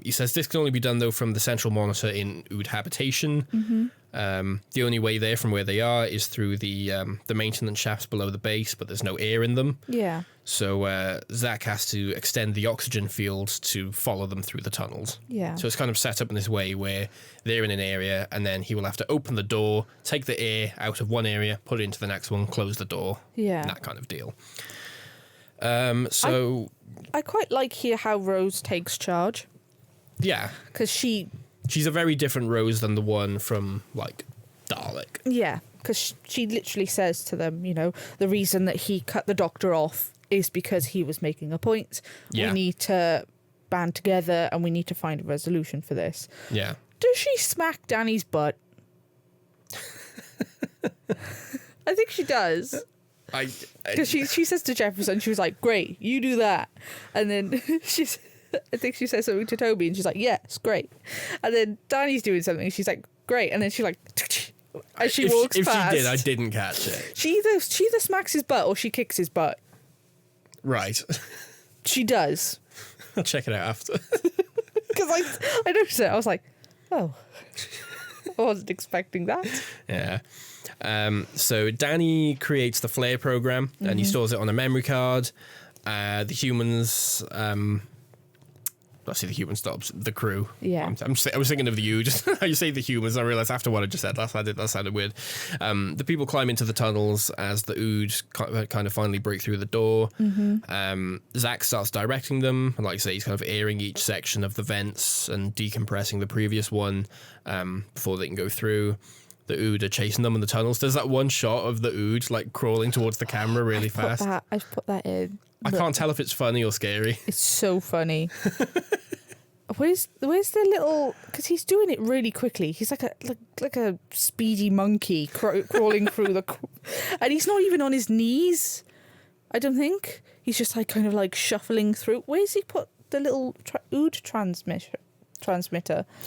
He says this can only be done, though, from the central monitor in Ood habitation. The only way there from where they are is through the maintenance shafts below the base, but there's no air in them. Yeah. So Zach has to extend the oxygen field to follow them through the tunnels. Yeah. So it's kind of set up in this way where they're in an area, and then he will have to open the door, take the air out of one area, put it into the next one, close the door. Yeah. That kind of deal. So I quite like here how Rose takes charge. Yeah. Because she's a very different Rose than the one from, like, Dalek. Yeah, because she literally says to them, the reason that he cut the doctor off is because he was making a point. Yeah. We need to band together and we need to find a resolution for this. Yeah. Does she smack Danny's butt? I think she does. Because she says to Jefferson, she was like, great, you do that. And then I think she says something to Toby and she's like, yes, great. And then Danny's doing something, she's like, great. And then she like, as she walks past. If she did, I didn't catch it. She either smacks his butt or she kicks his butt. Right. She does. I'll check it out after. Because I noticed it. I was like, oh, I wasn't expecting that. Yeah. So Danny creates the flare program and he stores it on a memory card. The humans... I say the human stops, the crew. Yeah. I was thinking of the you, just how you say the humans. I realised after what I just said, that sounded weird. The people climb into the tunnels as the Ood kind of finally break through the door. Zach starts directing them. And like I say, he's kind of airing each section of the vents and decompressing the previous one before they can go through. The Ood are chasing them in the tunnels. There's that one shot of the Ood like crawling towards the camera really fast. I've put that in. I can't tell if it's funny or scary. It's so funny. Where's the little? Because he's doing it really quickly. He's like a speedy monkey crawling through the, and he's not even on his knees. I don't think he's just like kind of like shuffling through. Where's he put the little Ood transmitter?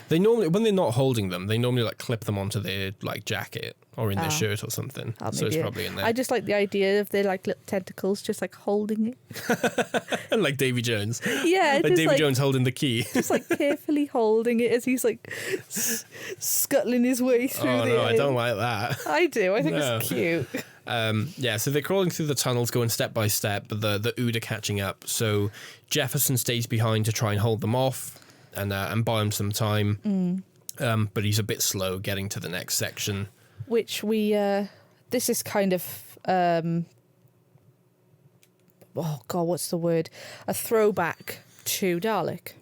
They normally, when they're not holding them, they normally like clip them onto their like jacket or in their shirt or something. So it's probably in there. I just like the idea of their like little tentacles just like holding it. Like Davy Jones. Yeah. Like Davy Jones holding the key. Just like carefully holding it as he's like scuttling his way through I don't like that. I do. I think it's cute. Yeah, so they're crawling through the tunnels, going step by step, but the Ood are catching up. So Jefferson stays behind to try and hold them off and buy him some time. But he's a bit slow getting to the next section. Which this is kind of, oh God, what's the word? A throwback to Dalek.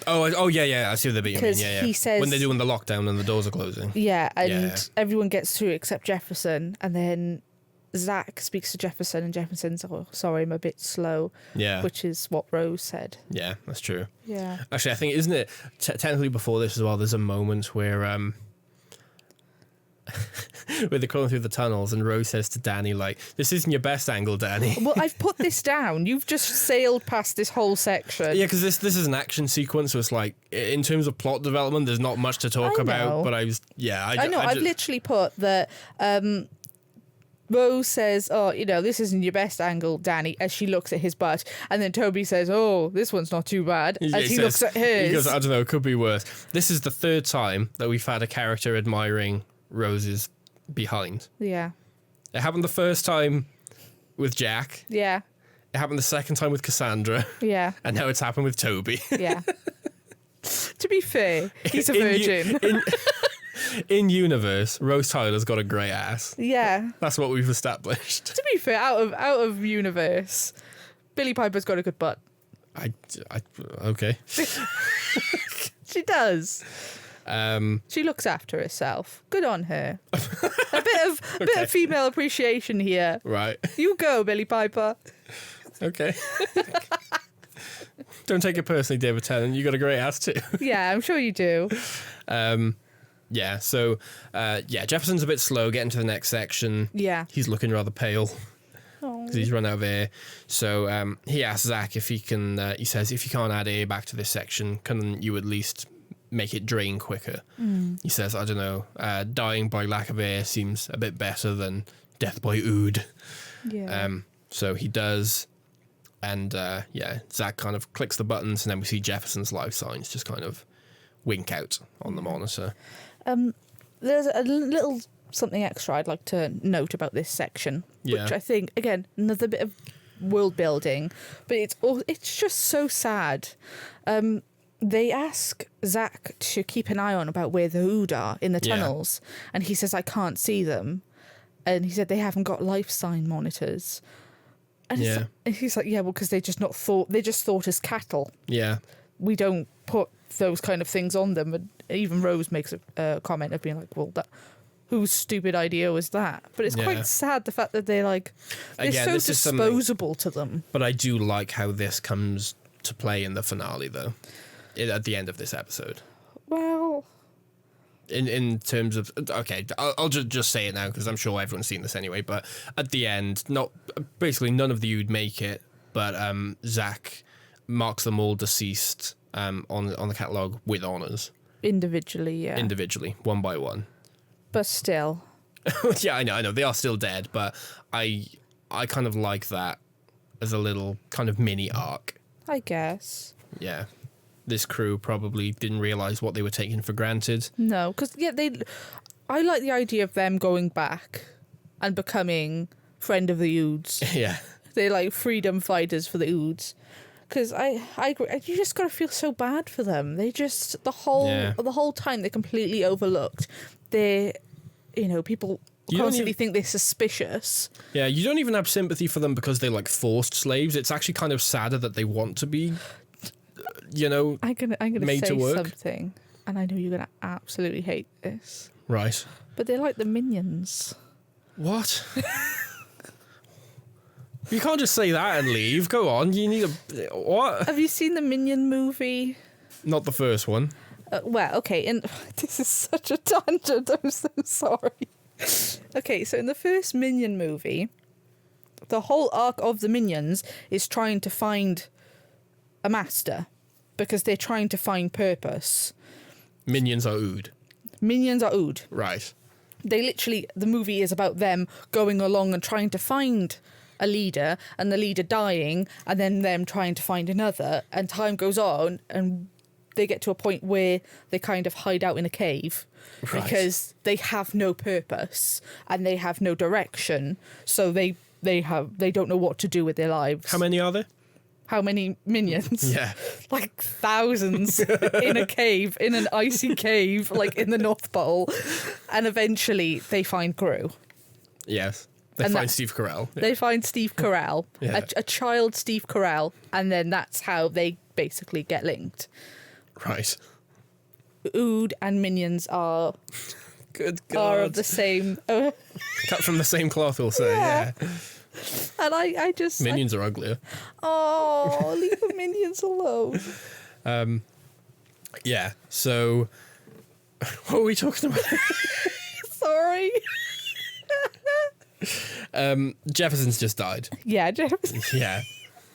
Oh yeah, I see what they're being. Yeah. He says, when they're doing the lockdown and the doors are closing. Yeah, and everyone gets through except Jefferson, and then Zach speaks to Jefferson, and Jefferson's, oh, sorry, I'm a bit slow. Yeah. Which is what Rose said. Yeah, that's true. Yeah. Actually, I think, isn't it, technically before this as well, there's a moment where where they're crawling through the tunnels, and Rose says to Danny, like, "This isn't your best angle, Danny." Well, I've put this down. You've just sailed past this whole section. Yeah, because this is an action sequence, so it's like, in terms of plot development, there's not much to talk about. But I know. I've literally put that. Rose says, "Oh, this isn't your best angle, Danny," as she looks at his butt. And then Toby says, "Oh, this one's not too bad," as he looks at hers. He goes, "I don't know, it could be worse." This is the third time that we've had a character admiring Rose's behind. Yeah. It happened the first time with Jack. Yeah. It happened the second time with Cassandra. Yeah. And now it's happened with Toby. Yeah. To be fair, he's a virgin. In universe, Rose Tyler's got a great ass. Yeah. That's what we've established. To be fair, out of universe, Billie Piper's got a good butt. Okay. She does. She looks after herself. Good on her. A bit of female appreciation here. Right. You go, Billie Piper. Okay. Don't take it personally, David Tennant. You got a great ass too. Yeah, I'm sure you do. Yeah, so, Jefferson's a bit slow getting to the next section. Yeah. He's looking rather pale because he's run out of air. So he asks Zach if he can, he says, if you can't add air back to this section, can you at least make it drain quicker? He says, I don't know, dying by lack of air seems a bit better than death by ood. Yeah. So he does, and Zach kind of clicks the buttons, and then we see Jefferson's life signs just kind of wink out on the monitor. There's a little something extra I'd like to note about this section, which I think, again, another bit of world building, but it's just so sad. They ask Zach to keep an eye on about where the Ood are in the tunnels, and he says, I can't see them. And he said they haven't got life sign monitors. And he's like, yeah, well, because they just thought as cattle. Yeah. We don't put those kind of things on them. And even Rose makes a comment of being like, well, whose stupid idea was that? But it's quite sad, the fact that they're like, they're so disposable to them. But I do like how this comes to play in the finale, though, at the end of this episode. Well, in terms of, okay, I'll just say it now because I'm sure everyone's seen this anyway, but at the end, basically none of the Ood make it, but Zach marks them all deceased on the catalogue with honours. Individually, yeah. Individually, one by one. But still. Yeah, I know. They are still dead, but I kind of like that as a little kind of mini arc. I guess. Yeah. This crew probably didn't realise what they were taking for granted. No, because, I like the idea of them going back and becoming friend of the Oods. Yeah. They're like freedom fighters for the Oods. Because I agree, you just got to feel so bad for them. They just, the whole time, they're completely overlooked. They're, people constantly think they're suspicious. Yeah, you don't even have sympathy for them because they're like forced slaves. It's actually kind of sadder that they want to be, I'm gonna made say to work. something, and I know you're gonna absolutely hate this. Right. But they're like the Minions. What? You can't just say that and leave. Go on. You need what? Have you seen the Minion movie? Not the first one. Well, okay, and this is such a tangent. I'm so sorry. Okay, so in the first Minion movie, the whole arc of the Minions is trying to find a master because they're trying to find purpose. Minions are Ood. Minions are Ood. Right. The movie is about them going along and trying to find a leader, and the leader dying, and then them trying to find another, and time goes on, and they get to a point where they kind of hide out in a cave because they have no purpose and they have no direction, so they don't know what to do with their lives. How many are there? How many minions? Yeah. Like thousands in a cave, in an icy cave, like in the North Pole. And eventually they find Gru. Yes. They find Steve Carell. Yeah. They find Steve Carell, Yeah. a child Steve Carell, and then that's how they basically get linked. Right. Ood and Minions are... Good God. Are of the same... Cut from the same cloth, we'll say, yeah. And I just... Minions are uglier. Oh, leave the Minions alone. Yeah, so... What were we talking about? Sorry. Jefferson's just died. Yeah, Jefferson. Yeah.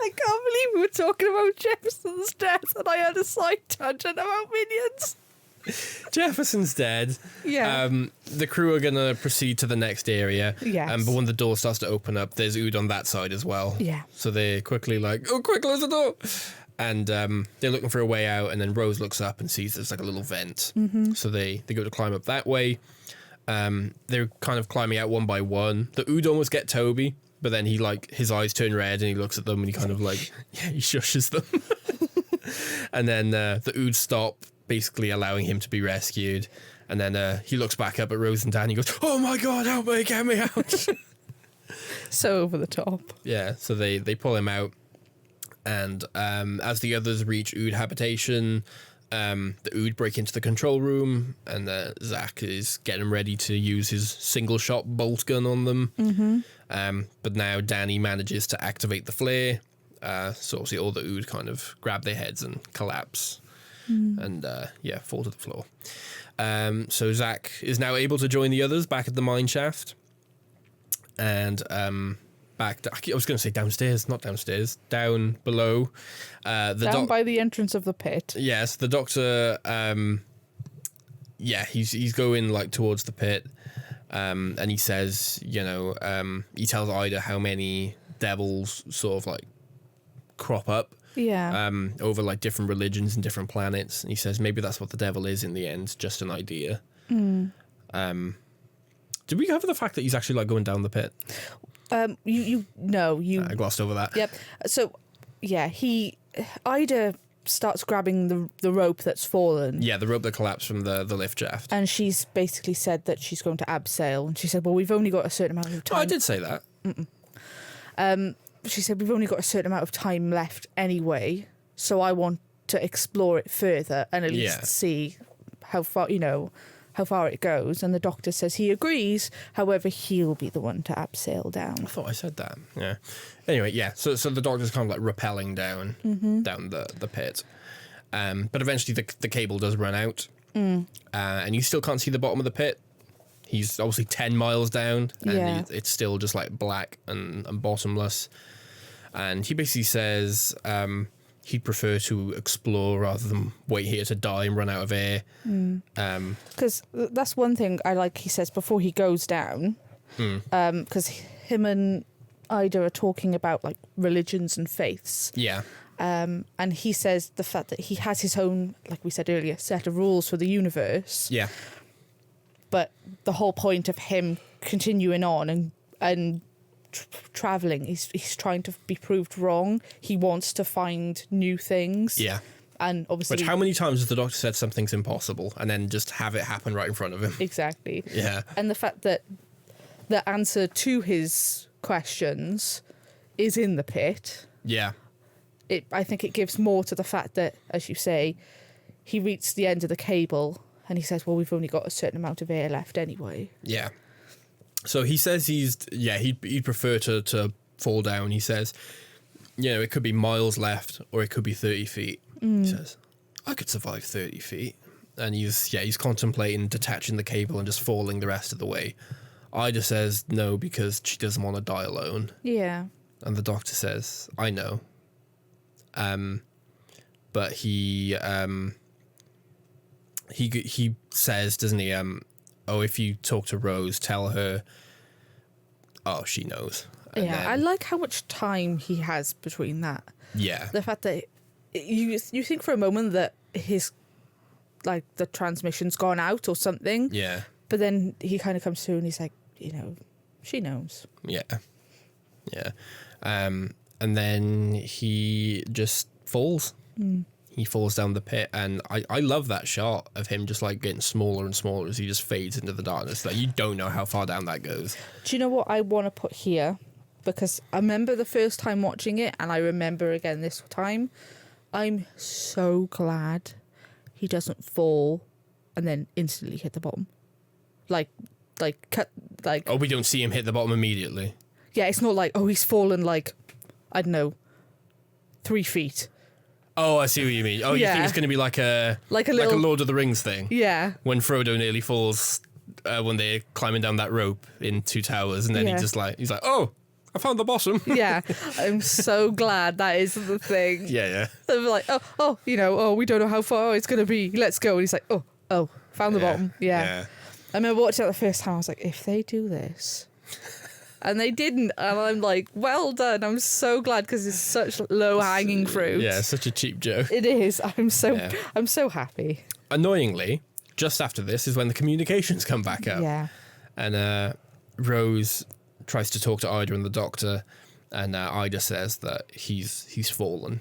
I can't believe we were talking about Jefferson's death and I had a side tangent about Minions. Jefferson's dead. Yeah. The crew are going to proceed to the next area. Yes. But when the door starts to open up, there's Ood on that side as well. Yeah. So they're quickly like, oh, quick, close the door. And they're looking for a way out. And then Rose looks up and sees there's like a little vent. Mm-hmm. So they go to climb up that way. They're kind of climbing out one by one. The Ood almost get Toby. But then his eyes turn red and he looks at them and he kind of he shushes them. And then the Ood stop, basically allowing him to be rescued. And then he looks back up at Rose and Dan and he goes, oh my God, help me, get me out. So over the top. Yeah, so they pull him out. And as the others reach Ood habitation, the Ood break into the control room and Zach is getting ready to use his single shot bolt gun on them. Mm-hmm. But now Danny manages to activate the flare. So obviously all the Ood kind of grab their heads and collapse and fall to the floor. So Zach is now able to join the others back at the mine shaft. And I was going to say downstairs, not downstairs, down below. Down by the entrance of the pit. Yes, the doctor, he's going towards the pit. And he says, he tells Ida how many devils sort of crop up. Yeah. Over different religions and different planets. And he says maybe that's what the devil is in the end, just an idea. Mm. Did we cover the fact that he's actually going down the pit? I glossed over that. Yep. So, yeah, Ida starts grabbing the rope that's fallen. Yeah, the rope that collapsed from the lift shaft. And she's basically said that she's going to abseil. And she said, well, we've only got a certain amount of time. Oh, I did say that. She said, we've only got a certain amount of time left anyway, so I want to explore it further and at least see how far it goes. And the doctor says he agrees, however, he'll be the one to abseil down. I thought I said that. Yeah. Anyway, yeah, so the doctor's kind of rappelling down the pit. But eventually the cable does run out. And you still can't see the bottom of the pit. He's obviously 10 miles down, and it's still just black and bottomless. And he basically says he'd prefer to explore rather than wait here to die and run out of air. Because that's one thing I like, he says, before he goes down. Because him and Ida are talking about religions and faiths. Yeah. And he says the fact that he has his own, like we said earlier, set of rules for the universe. Yeah. But the whole point of him continuing on and traveling, he's trying to be proved wrong. He wants to find new things. Yeah. And obviously... But how many times has the doctor said something's impossible and then just have it happen right in front of him? Exactly. Yeah. And the fact that the answer to his questions is in the pit. Yeah. I think it gives more to the fact that, as you say, he reached the end of the cable and he says, well, we've only got a certain amount of air left anyway. Yeah. So he says he'd prefer to fall down. He says, it could be miles left or it could be 30 feet. He says, I could survive 30 feet. And he's contemplating detaching the cable and just falling the rest of the way. Ida says no because she doesn't want to die alone. Yeah. And the doctor says, I know. But he says, doesn't he, if you talk to Rose, tell her, she knows. And then, I like how much time he has between that. Yeah. The fact that you think for a moment that his, the transmission's gone out or something. Yeah. But then he kind of comes through and he's like, she knows. Yeah. Yeah. And then he just falls. He falls down the pit, and I love that shot of him just getting smaller and smaller as he just fades into the darkness. You don't know how far down that goes. Do you know what I want to put here? Because I remember the first time watching it, and I remember again this time. I'm so glad he doesn't fall and then instantly hit the bottom. Oh, we don't see him hit the bottom immediately. Yeah, it's not he's fallen I don't know, 3 feet. Oh, I see what you mean. Oh, you think it's going to be like a little Lord of the Rings thing? Yeah. When Frodo nearly falls when they're climbing down that rope in Two Towers, and then he's like, oh, I found the bottom. Yeah, I'm so glad that is the thing. Yeah. They're like, we don't know how far it's going to be. Let's go. And he's like, oh, found the bottom. Yeah. I remember watching it the first time. I was like, if they do this. And they didn't. And I'm like, well done. I'm so glad because it's such low-hanging fruit. Yeah, such a cheap joke. It is. I'm so happy. Annoyingly, just after this is when the communications come back up. Yeah. And Rose tries to talk to Ida and the doctor, and Ida says that he's fallen.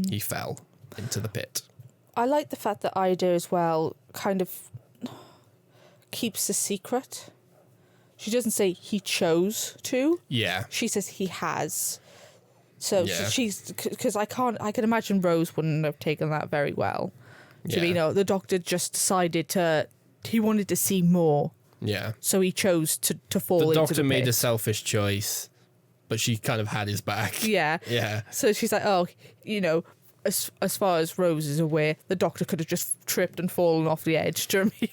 He fell into the pit. I like the fact that Ida as well kind of keeps the secret. She doesn't say he chose to. Yeah. She says he has. So she's, because I can imagine Rose wouldn't have taken that very well. So, the doctor just decided he wanted to see more. Yeah. So he chose to fall into the pit. The doctor made a selfish choice, but she kind of had his back. Yeah. Yeah. So she's like, as far as Rose is aware, the doctor could have just tripped and fallen off the edge. Do you know what I mean?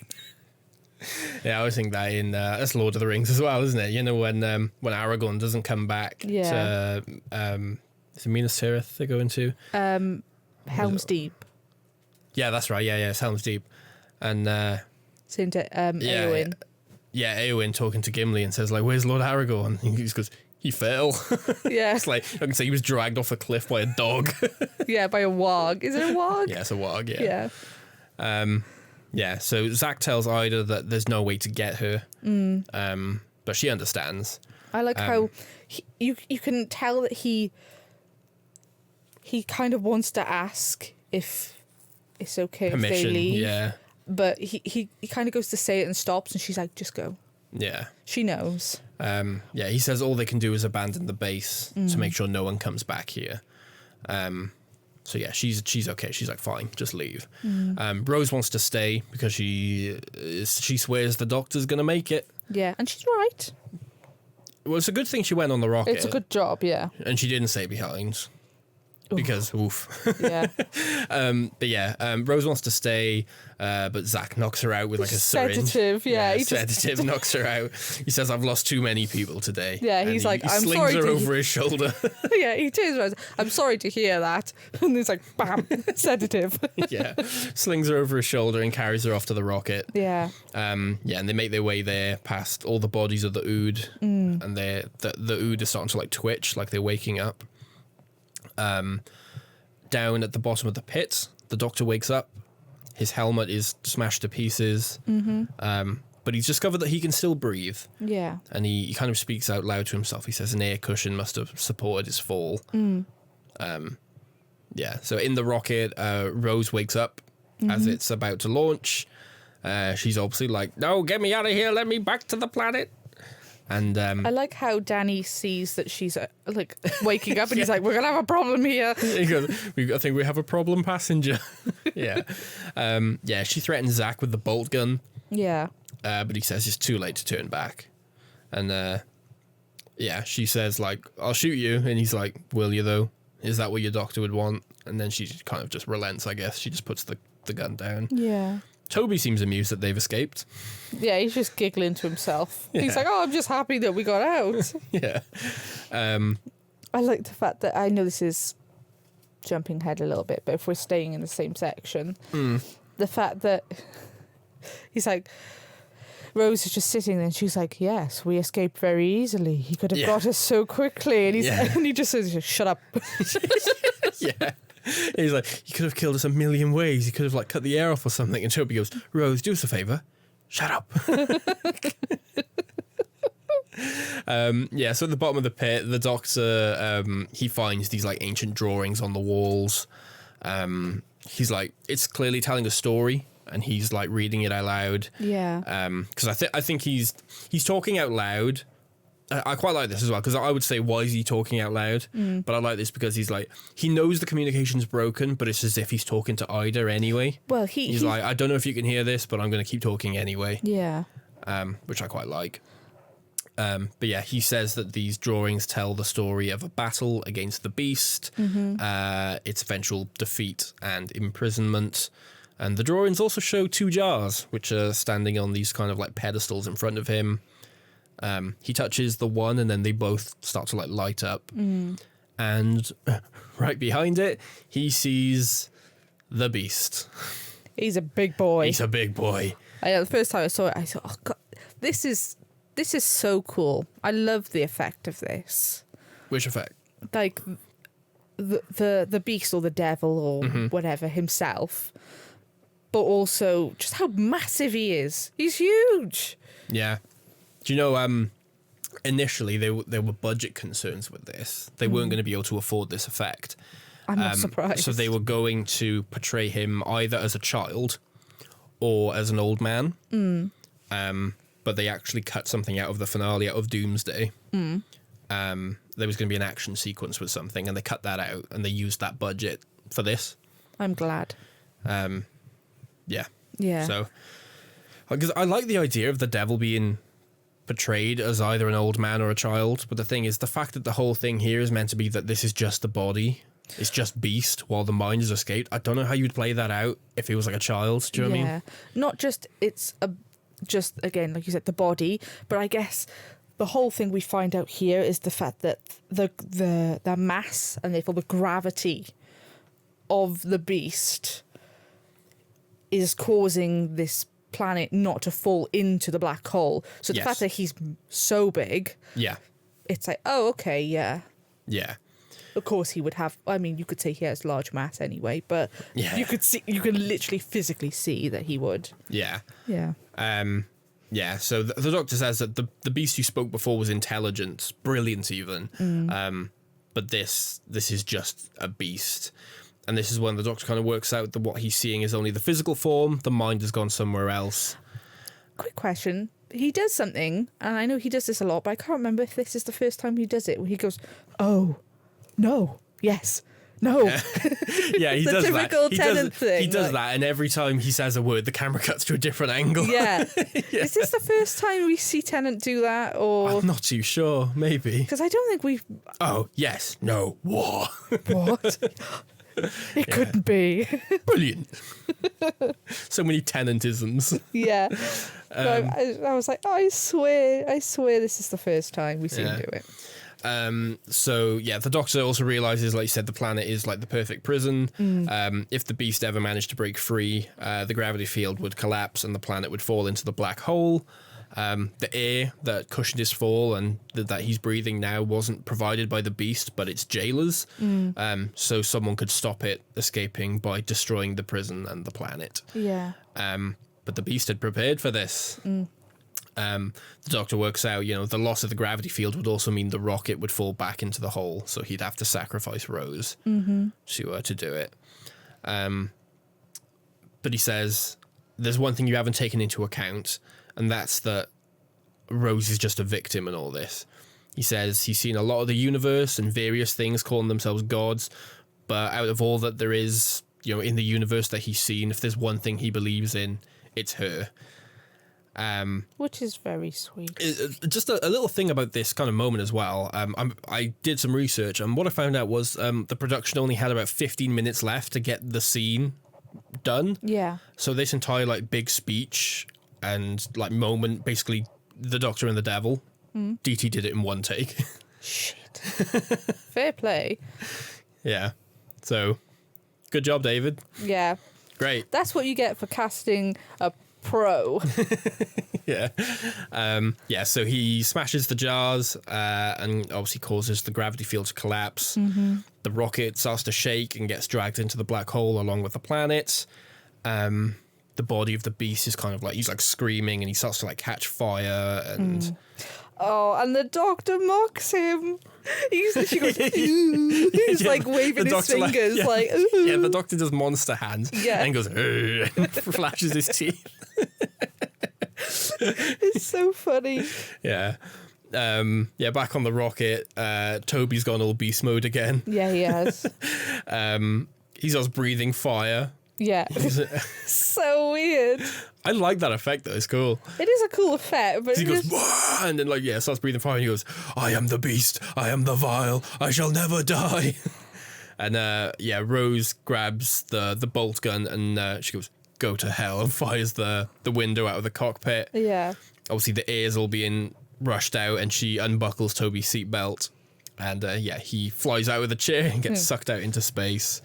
Yeah, I always think that in that's Lord of the Rings as well, isn't it? When Aragorn doesn't come back to is it Minas Tirith they go into? Helm's Deep. Yeah, that's right. Yeah, it's Helm's Deep. And Eowyn. Yeah, Eowyn talking to Gimli and says, like, where's Lord Aragorn? And he goes, he fell. Yeah. It's like, I can say he was dragged off a cliff by a dog. Yeah, by a warg. Is it a warg? Yeah, it's a warg, yeah. So Zach tells Ida that there's no way to get her, but she understands. I like how you can tell that he kind of wants to ask if it's okay permission, if they leave. Yeah. But he kind of goes to say it and stops, and she's like, just go. Yeah. She knows. He says all they can do is abandon the base to make sure no one comes back here. So yeah, she's okay. She's like, fine, just leave. Rose wants to stay because she swears the doctor's going to make it. Yeah, and she's right. Well, it's a good thing she went on the rocket. It's a good job, yeah. And she didn't stay behind. Because, oof. Yeah. Rose wants to stay, but Zach knocks her out with like a syringe. Sedative, yeah. Sedative knocks her out. He says, I've lost too many people today. Yeah, he's like, I'm sorry. He slings her over his shoulder. Yeah, he turns around. I'm sorry to hear that. And he's like, bam, sedative. Yeah. Slings her over his shoulder and carries her off to the rocket. Yeah. And they make their way there past all the bodies of the Ood. And the Ood is starting to like twitch, like they're waking up. Down at the bottom of the pit, the doctor wakes up. His helmet is smashed to pieces, but he's discovered that he can still breathe. Yeah. And he kind of speaks out loud to himself. He says an air cushion must have supported his fall. So in the rocket, Rose wakes up as it's about to launch. She's obviously like, no, get me out of here. Let me back to the planet. And I like how Danny sees that she's like waking up and he's like, we're going to have a problem here. He goes, I think we have a problem passenger. She threatens Zach with the bolt gun. Yeah. But he says it's too late to turn back. And she says like, I'll shoot you. And he's like, will you though? Is that what your doctor would want? And then she kind of just relents, I guess. She just puts the gun down. Yeah. Toby seems amused that they've escaped. Yeah, he's just giggling to himself. Yeah. He's like, oh, I'm just happy that we got out. Yeah. I like the fact that, I know this is jumping ahead a little bit, but if we're staying in the same section, the fact that he's like, Rose is just sitting there and she's like, yes, we escaped very easily. He could have got us so quickly. And he just says, shut up. Yeah. He's like, he could have killed us a million ways. He could have like cut the air off or something. And Toby goes, Rose, do us a favour. Shut up. So at the bottom of the pit, the doctor, he finds these like ancient drawings on the walls. He's like, it's clearly telling a story. And he's like reading it out loud. Yeah. Because I think he's talking out loud. I quite like this as well, because I would say, why is he talking out loud? But I like this because he's like, he knows the communication's broken, but it's as if he's talking to Ida anyway. Well, he's like, I don't know if you can hear this, but I'm going to keep talking anyway. Yeah. Which I quite like. But yeah, he says that these drawings tell the story of a battle against the beast, its eventual defeat and imprisonment. And the drawings also show 2 jars, which are standing on these kind of like pedestals in front of him. He touches the one, and then they both start to like light up. And right behind it, he sees the beast. He's a big boy. He's a big boy. The first time I saw it, I thought, oh God, this is so cool. I love the effect of this. Which effect? Like the beast or the devil or whatever himself, but also just how massive he is. He's huge. Yeah. Do you know, initially there were budget concerns with this. They weren't going to be able to afford this effect. I'm not surprised. So they were going to portray him either as a child or as an old man. But they actually cut something out of the finale of Doomsday. There was going to be an action sequence with something, and they cut that out, and they used that budget for this. I'm glad. Yeah. Yeah. So, because I like the idea of the devil being portrayed as either an old man or a child, but the thing is, the fact that the whole thing here is meant to be that this is just the body, it's just beast while the mind has escaped. I don't know how you'd play that out if he was like a child. Do you know what I mean? Not just just again, like you said, the body, but I guess the whole thing we find out here is the fact that the mass and therefore the gravity of the beast is causing this planet not to fall into the black hole. So the fact that he's so big, it's like, oh, okay, yeah. Of course, he would have. I mean, you could say he has large mass anyway, but you can literally physically see that he would. Yeah. Yeah. So the Doctor says that the beast you spoke before was intelligent, brilliant even. But this is just a beast. And this is when the Doctor kind of works out that what he's seeing is only the physical form. The mind has gone somewhere else. Quick question. He does something, and I know he does this a lot, but I can't remember if this is the first time he does it, where he goes, oh, no, yes, no. Yeah, he does that. The typical Tennant thing. He does that, and every time he says a word, the camera cuts to a different angle. Yeah. Is this the first time we see Tennant do that, or...? I'm not too sure, maybe. Because I don't think we've... Oh, yes, no, war. What? It couldn't be. Brilliant. So many Tennantisms. Yeah. I was like, oh, I swear this is the first time we see him do it. So yeah, the Doctor also realizes, like you said, the planet is like the perfect prison. If the beast ever managed to break free, the gravity field would collapse and the planet would fall into the black hole. The air that cushioned his fall and that he's breathing now wasn't provided by the beast, but its jailers. So someone could stop it escaping by destroying the prison and the planet. Yeah. But the beast had prepared for this. The Doctor works out, the loss of the gravity field would also mean the rocket would fall back into the hole, so he'd have to sacrifice Rose to do it. But he says, there's one thing you haven't taken into account, and that's that Rose is just a victim in all this. He says he's seen a lot of the universe and various things calling themselves gods, but out of all that there is, in the universe that he's seen, if there's one thing he believes in, it's her. Which is very sweet. Just a little thing about this kind of moment as well. I did some research, and what I found out was the production only had about 15 minutes left to get the scene done. Yeah. So this entire big speech and moment, basically the Doctor and the Devil, DT did it in one take. Shit. Fair play. Yeah. So good job, David. Yeah. Great. That's what you get for casting a pro. Yeah. So he smashes the jars and obviously causes the gravity field to collapse. The rocket starts to shake and gets dragged into the black hole along with the planet. The body of the beast is kind of he's screaming and he starts to catch fire and... Oh, and the Doctor mocks him. She goes, ooh. He's waving his fingers ooh. Yeah, the Doctor does monster hands and goes, ooh, and flashes his teeth. It's so funny. Yeah. Back on the rocket, Toby's gone all beast mode again. Yeah, he has. He starts breathing fire. Yeah. So weird. I like that effect though, it's cool. It is a cool effect, but he goes, wah! And then starts breathing fire and he goes, I am the beast, I am the vile, I shall never die. And Rose grabs the bolt gun and she goes, go to hell and fires the window out of the cockpit. Yeah. Obviously, the ears all being rushed out, and she unbuckles Toby's seatbelt. And, he flies out with a chair and gets sucked out into space.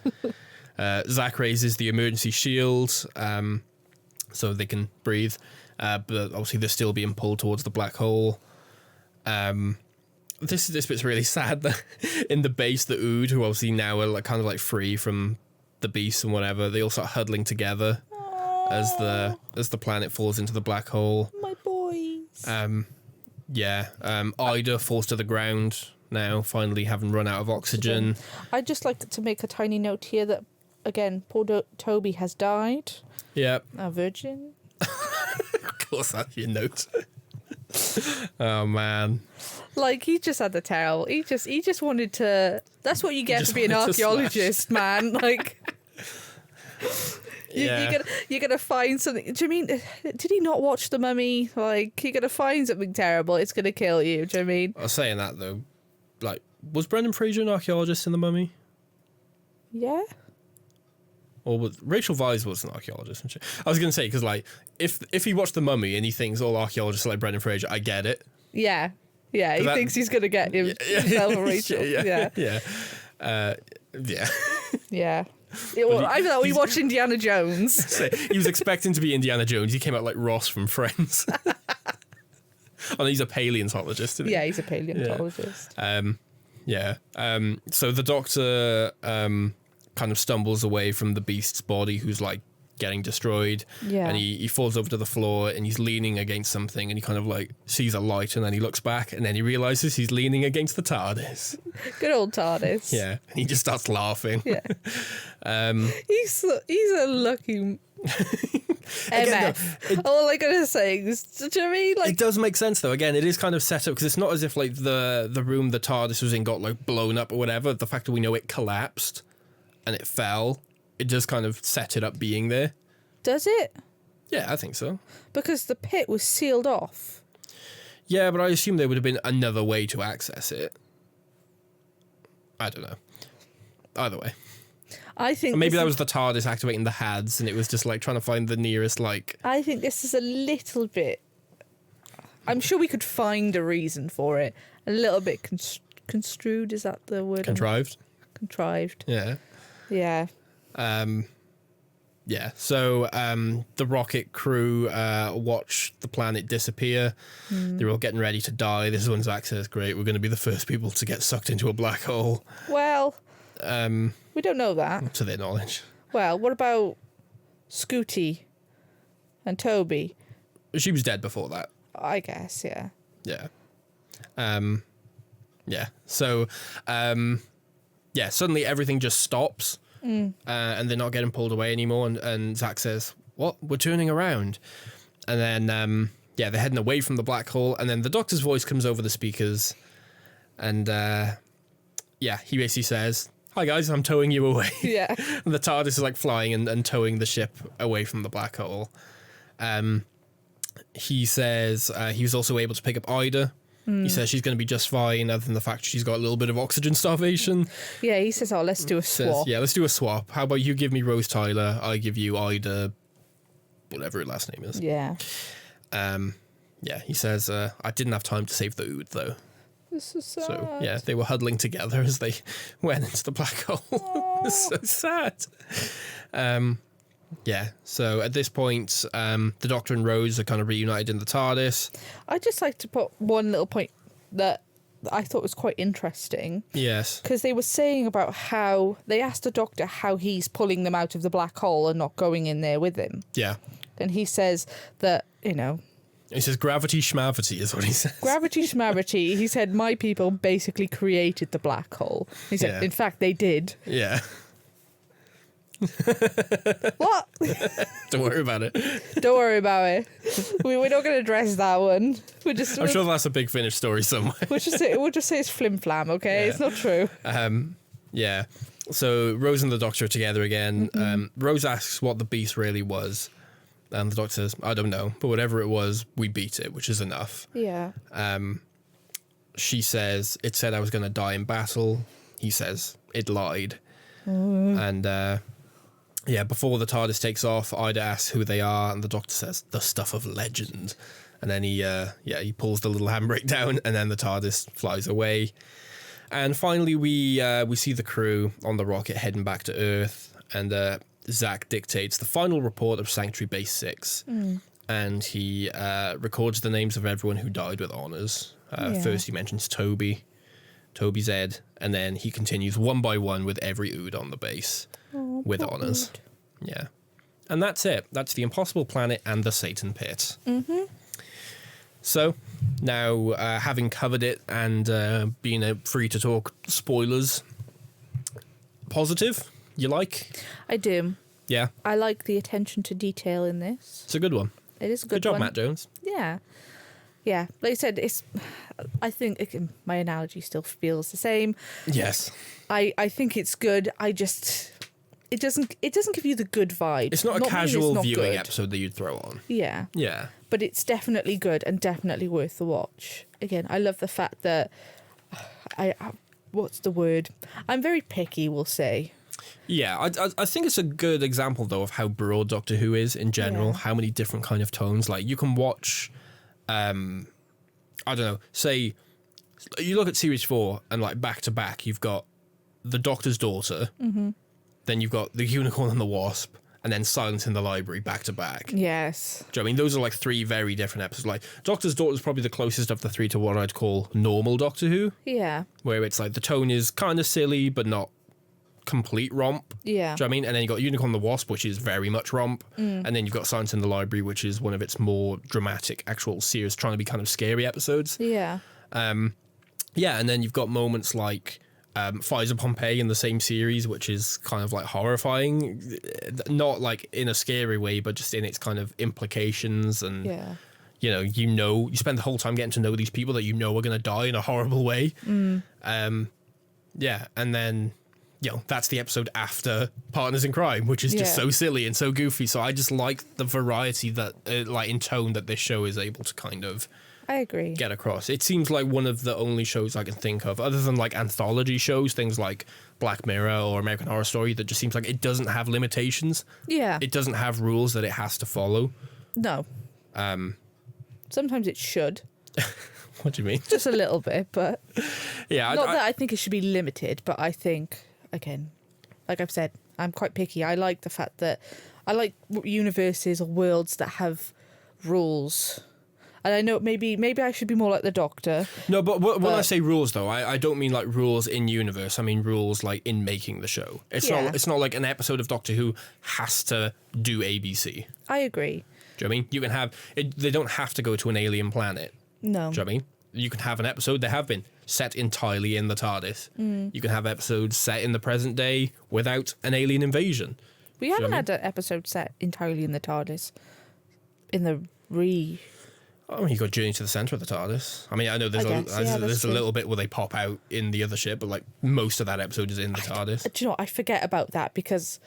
Zach raises the emergency shield so they can breathe. But obviously, they're still being pulled towards the black hole. This bit's really sad. That in the base, the Ood, who obviously now are kind of free from the beast and whatever, they all start huddling together as the planet falls into the black hole. My boys. Ida falls to the ground now, finally having run out of oxygen. I'd just like to make a tiny note here that, again, poor Toby has died. Yeah. A virgin. Of course, that's your note. Oh, man. He just had the terrible. He just wanted to. That's what you get for being an archaeologist, man. You're gonna find something. Do you mean? Did he not watch The Mummy? You're gonna find something terrible. It's gonna kill you. Do you know what I mean? I was saying that though. Was Brendan Fraser an archaeologist in The Mummy? Yeah. Or was Rachel Weisz was an archaeologist? And shit. I was gonna say because if he watched The Mummy and he thinks all archaeologists are like Brendan Fraser, I get it. Yeah. Yeah, he thinks he's going to get himself a Rachel. Yeah. Yeah. Well, I thought we watched Indiana Jones. He was expecting to be Indiana Jones. He came out like Ross from Friends. Oh, he's a paleontologist, isn't he? Yeah, he's a paleontologist. So the Doctor kind of stumbles away from the beast's body, who's getting destroyed. Yeah. And he falls over to the floor and he's leaning against something, and he kind of sees a light, and then he looks back and then he realizes he's leaning against the TARDIS. Good old TARDIS. Yeah. And he just starts laughing. Yeah. He's a lucky MF. All I gotta say is, do you know what I mean? It does make sense though. Again, it is kind of set up because it's not as if the room the TARDIS was in got blown up or whatever. The fact that we know it collapsed and it fell, it just kind of set it up being there. Does it? Yeah, I think so. Because the pit was sealed off. Yeah, but I assume there would have been another way to access it. I don't know. Either way. I think or maybe that was the TARDIS activating the HADs, and it was just trying to find the nearest I think this is a little bit. I'm sure we could find a reason for it. A little bit construed. Is that the word? Contrived. Contrived. Yeah. Yeah. So the rocket crew watch the planet disappear. They're all getting ready to die. This is when Zach says, great, we're going to be the first people to get sucked into a black hole. Well, we don't know that. To their knowledge. Well, what about Scooty and Toby? She was dead before that. I guess, yeah. Yeah. So, suddenly everything just stops. And they're not getting pulled away anymore, and Zach says, what? We're turning around. And then, they're heading away from the black hole, and then the Doctor's voice comes over the speakers, and, he basically says, hi guys, I'm towing you away. Yeah. And the TARDIS is flying and towing the ship away from the black hole. He says he was also able to pick up Ida. He says she's going to be just fine, other than the fact she's got a little bit of oxygen starvation. Yeah, he says, let's do a swap. Let's do a swap. How about you give me Rose Tyler, I give you Ida, whatever her last name is. Yeah. He says, I didn't have time to save the Ood, though. This is sad. So, they were huddling together as they went into the black hole. It's so sad. So at this point, the Doctor and Rose are kind of reunited in the TARDIS. I'd just like to put one little point that I thought was quite interesting. Yes. Because they were saying about how they asked the Doctor how he's pulling them out of the black hole and not going in there with him. Yeah. And he says that, He says gravity schmavity is what he says. Gravity schmavity. He said, my people basically created the black hole. He said, in fact, they did. Yeah. What? Don't worry about it. Don't worry about it. We're not going to address that one. I'm sure that's a big Finnish story somewhere. We'll just say it's flim flam, okay? Yeah. It's not true. So Rose and the Doctor are together again. Rose asks what the beast really was. And the Doctor says, I don't know, but whatever it was, we beat it, which is enough. Yeah. She says, it said I was going to die in battle. He says, it lied. And Yeah, before the TARDIS takes off, Ida asks who they are, and the Doctor says, the stuff of legend. And then he pulls the little handbrake down, and then the TARDIS flies away. And finally, we see the crew on the rocket heading back to Earth, and Zach dictates the final report of Sanctuary Base 6. And he records the names of everyone who died with honours. First, he mentions Toby's Ed, and then he continues one by one with every Ood on the base with honours. Yeah. And that's it. That's the Impossible Planet and the Satan Pit. So, now, having covered it and being free to talk spoilers, positive? You like? I do. Yeah? I like the attention to detail in this. It's a good one. It is a good job, one. Matt Jones. Yeah. Yeah. Like I said, I think my analogy still feels the same. Yes. I think it's good. It doesn't give you the good vibe. It's not a casual viewing episode that you'd throw on. Yeah. Yeah. But it's definitely good and definitely worth the watch. Again, I love the fact that what's the word? I'm very picky, we'll say. Yeah, I think it's a good example, though, of how broad Doctor Who is in general, how many different kind of tones. Like, you can watch, I don't know, say, you look at Series 4, and, like, back-to-back, you've got The Doctor's Daughter, then you've got The Unicorn and the Wasp, and then Silence in the Library back-to-back. Yes. Do you know what I mean? Those are, like, three very different episodes. Like, Doctor's Daughter is probably the closest of the three to what I'd call normal Doctor Who. Yeah. Where it's, like, the tone is kind of silly, but not complete romp. Yeah. Do you know what I mean? And then you got Unicorn and the Wasp, which is very much romp. And then you've got Silence in the Library, which is one of its more dramatic, actual serious, trying to be kind of scary episodes. Yeah. Yeah, and then you've got moments like Fires of Pompeii in the same series, which is kind of like horrifying. Not like in a scary way, but just in its kind of implications and... Yeah. You spend the whole time getting to know these people that you know are going to die in a horrible way. Yeah, and then... that's the episode after Partners in Crime, which is just so silly and so goofy. So I just like the variety that, like, in tone that this show is able to kind of... I agree. Get across. It seems like one of the only shows I can think of, other than, like, anthology shows, things like Black Mirror or American Horror Story, that just seems like it doesn't have limitations. Yeah. It doesn't have rules that it has to follow. No. Sometimes it should. What do you mean? Just a little bit, but... Yeah. Not that I think it should be limited, but I think... Again, like I've said, I'm quite picky. I like the fact that I like universes or worlds that have rules. And I know maybe I should be more like the Doctor. No, but when I say rules, though, I don't mean like rules in universe. I mean rules like in making the show. It's not like an episode of Doctor Who has to do ABC. I agree. Do you know what I mean? You can have... They don't have to go to an alien planet. No. Do you know what I mean? You can have an episode, there have been, set entirely in the TARDIS. You can have episodes set in the present day without an alien invasion. We haven't had an episode set entirely in the TARDIS. In the I mean, you got Journey to the Centre of the TARDIS. I mean, I know there's a little bit where they pop out in the other ship, but like most of that episode is in the TARDIS. Do you know what? I forget about that because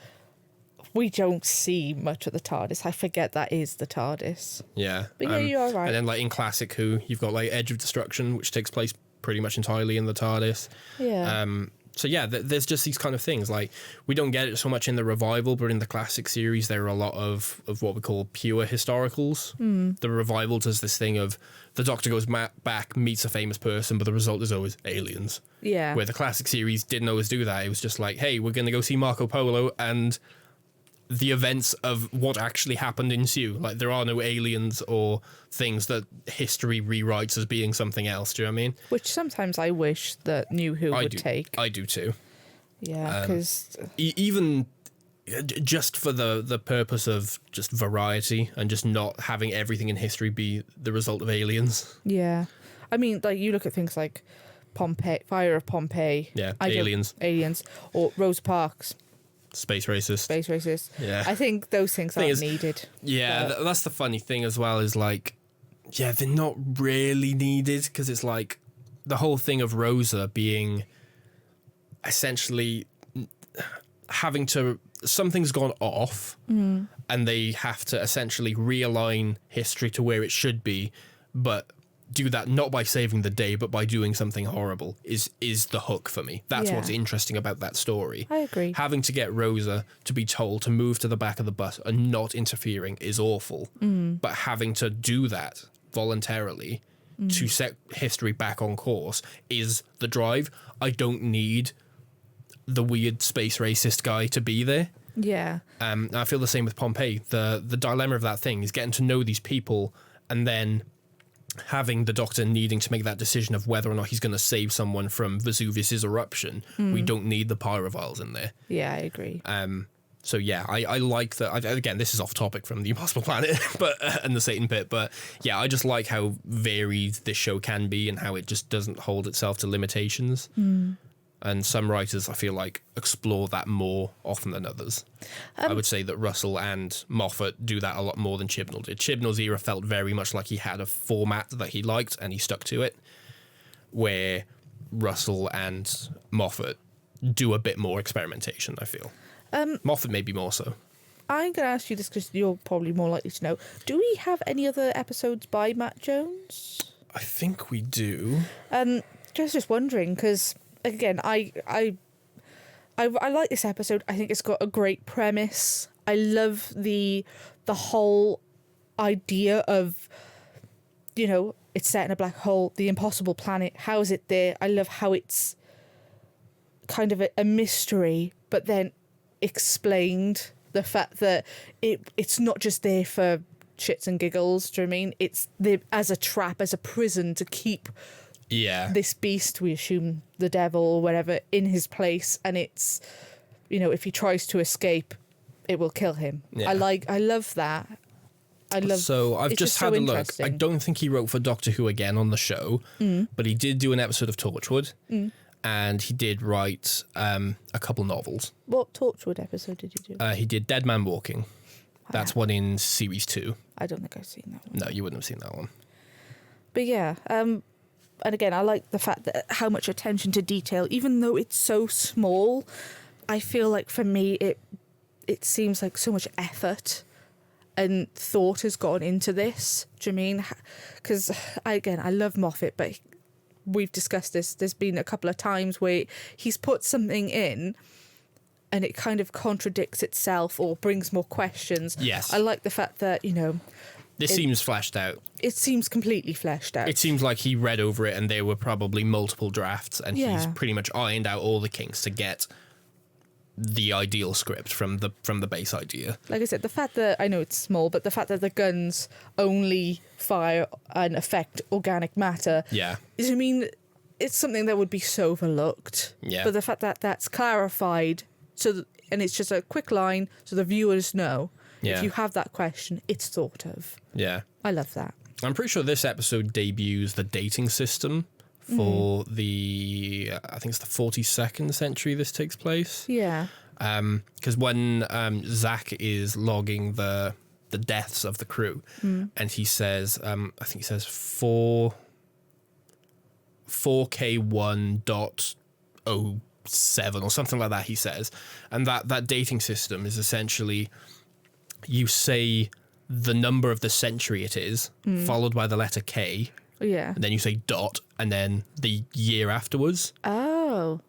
we don't see much of the TARDIS. I forget that is the TARDIS. Yeah. But yeah, you are right. And then like in Classic Who, you've got like Edge of Destruction, which takes place pretty much entirely in the TARDIS. Yeah. So yeah, there's just these kind of things. Like, we don't get it so much in the Revival, but in the Classic series, there are a lot of what we call pure historicals. The Revival does this thing of the Doctor goes back, meets a famous person, but the result is always aliens. Yeah. Where the Classic series didn't always do that. It was just like, hey, we're going to go see Marco Polo, and the events of what actually happened ensue. Like, there are no aliens or things that history rewrites as being something else. Do you know what I mean? Which sometimes I wish that New Who would take. I do too. Yeah, because... even just for the purpose of just variety and just not having everything in history be the result of aliens. Yeah. I mean, like, you look at things like Pompeii, Fire of Pompeii. Yeah, aliens. Or Rosa Parks. Space racist. Yeah. I think those things aren't needed. Yeah, that's the funny thing as well, is like, yeah, they're not really needed, because it's like the whole thing of Rosa being essentially having to... Something's gone off, and they have to essentially realign history to where it should be, but do that not by saving the day, but by doing something horrible is the hook for me. That's what's interesting about that story. I agree. Having to get Rosa to be told to move to the back of the bus and not interfering is awful. But having to do that voluntarily to set history back on course is the drive. I don't need the weird space racist guy to be there. Yeah. I feel the same with Pompeii. The dilemma of that thing is getting to know these people and then having the Doctor needing to make that decision of whether or not he's going to save someone from Vesuvius's eruption. We don't need the pyroviles in there. Yeah, I agree. So yeah, I like that. Again, this is off topic from the Impossible Planet, but and the Satan Pit. But yeah, I just like how varied this show can be and how it just doesn't hold itself to limitations. And some writers, I feel like, explore that more often than others. I would say that Russell and Moffat do that a lot more than Chibnall did. Chibnall's era felt very much like he had a format that he liked and he stuck to it, where Russell and Moffat do a bit more experimentation, I feel. Moffat maybe more so. I'm going to ask you this because you're probably more likely to know. Do we have any other episodes by Matt Jones? I think we do. Just wondering because... Again, I like this episode. I think it's got a great premise. I love the whole idea of, it's set in a black hole, the impossible planet. How is it there? I love how it's kind of a mystery, but then explained. The fact that it's not just there for shits and giggles. Do you know what I mean? It's there as a trap, as a prison to keep... this beast, we assume the devil or whatever, in his place, and it's, if he tries to escape, it will kill him. I love that. So I've just had a look. I don't think he wrote for Doctor Who again on the show, but he did do an episode of Torchwood, and he did write a couple novels. What Torchwood episode did you do? He did Dead Man Walking. That's one in series 2. I don't think I've seen that one. No, you wouldn't have seen that one. But yeah, and again, I like the fact that how much attention to detail, even though it's so small, I feel like for me it seems like so much effort and thought has gone into this. Do you mean? Because I love Moffat, but we've discussed this. There's been a couple of times where he's put something in and it kind of contradicts itself or brings more questions. Yes. I like the fact that, This seems fleshed out. It seems completely fleshed out. It seems like he read over it and there were probably multiple drafts and he's pretty much ironed out all the kinks to get the ideal script from the base idea. Like I said, the fact that, I know it's small, but the fact that the guns only fire and affect organic matter. Yeah. It's something that would be so overlooked. Yeah. But the fact that that's clarified, and it's just a quick line so the viewers know. Yeah. If you have that question, it's thought of. Yeah. I love that. I'm pretty sure this episode debuts the dating system for I think it's the 42nd century this takes place. Yeah. Because when Zach is logging the deaths of the crew, and he says, I think he says 4K1.07 or something like that, he says. And that dating system is essentially... You say the number of the century it is, followed by the letter K. Yeah. And then you say dot, and then the year afterwards. Oh.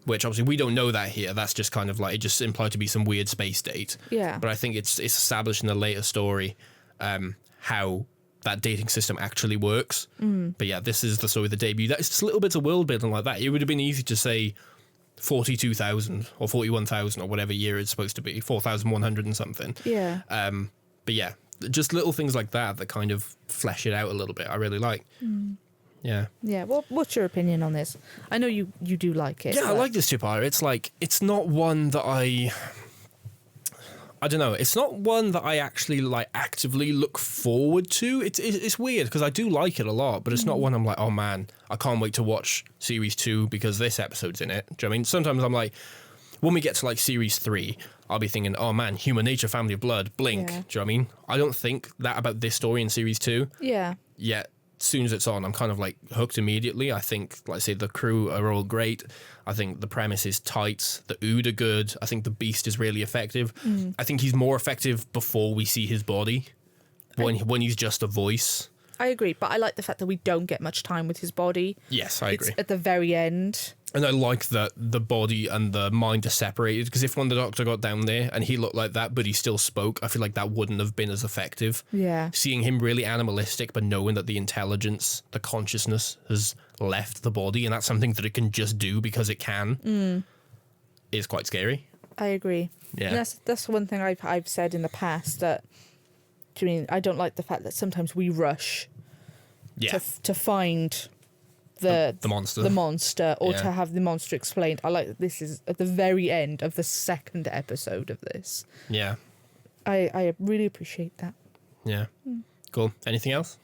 Which obviously we don't know that here. That's just kind of like, it just implied to be some weird space date. Yeah. But I think it's established in the later story how that dating system actually works. But yeah, this is the story of the debut. That's just little bits of world building like that. It would have been easy to say 42,000 or 41,000 or whatever year it's supposed to be, 4,100 and something. Yeah. But yeah, just little things like that kind of flesh it out a little bit. I really like. Yeah. Yeah. Well, what's your opinion on this? I know you do like it. Yeah, I like this TPIA. It's like, it's not one that I don't know. It's not one that I actually like actively look forward to. It's weird because I do like it a lot, but it's not one I'm like, oh man, I can't wait to watch series 2 because this episode's in it. Do you know what I mean? Sometimes I'm like, when we get to like series 3, I'll be thinking, oh man, Human Nature, Family of Blood, Blink. Yeah. Do you know what I mean? I don't think that about this story in series 2. Yeah. Yet, as soon as it's on, I'm kind of like hooked immediately. I think, like I say, the crew are all great. I think the premise is tight. The Ood are good. I think the Beast is really effective. I think he's more effective before we see his body. When he's just a voice. I agree, but I like the fact that we don't get much time with his body. Yes, I agree. It's at the very end. And I like that the body and the mind are separated, because if when the Doctor got down there and he looked like that, but he still spoke, I feel like that wouldn't have been as effective. Yeah. Seeing him really animalistic, but knowing that the intelligence, the consciousness has left the body, and that's something that it can just do because it can, is quite scary. I agree. Yeah. And that's one thing I've said in the past, that, I mean, I don't like the fact that sometimes we rush to find the monster, or to have the monster explained. I like that this is at the very end of the second episode of this. Yeah. I really appreciate that. Yeah. Cool. Anything else?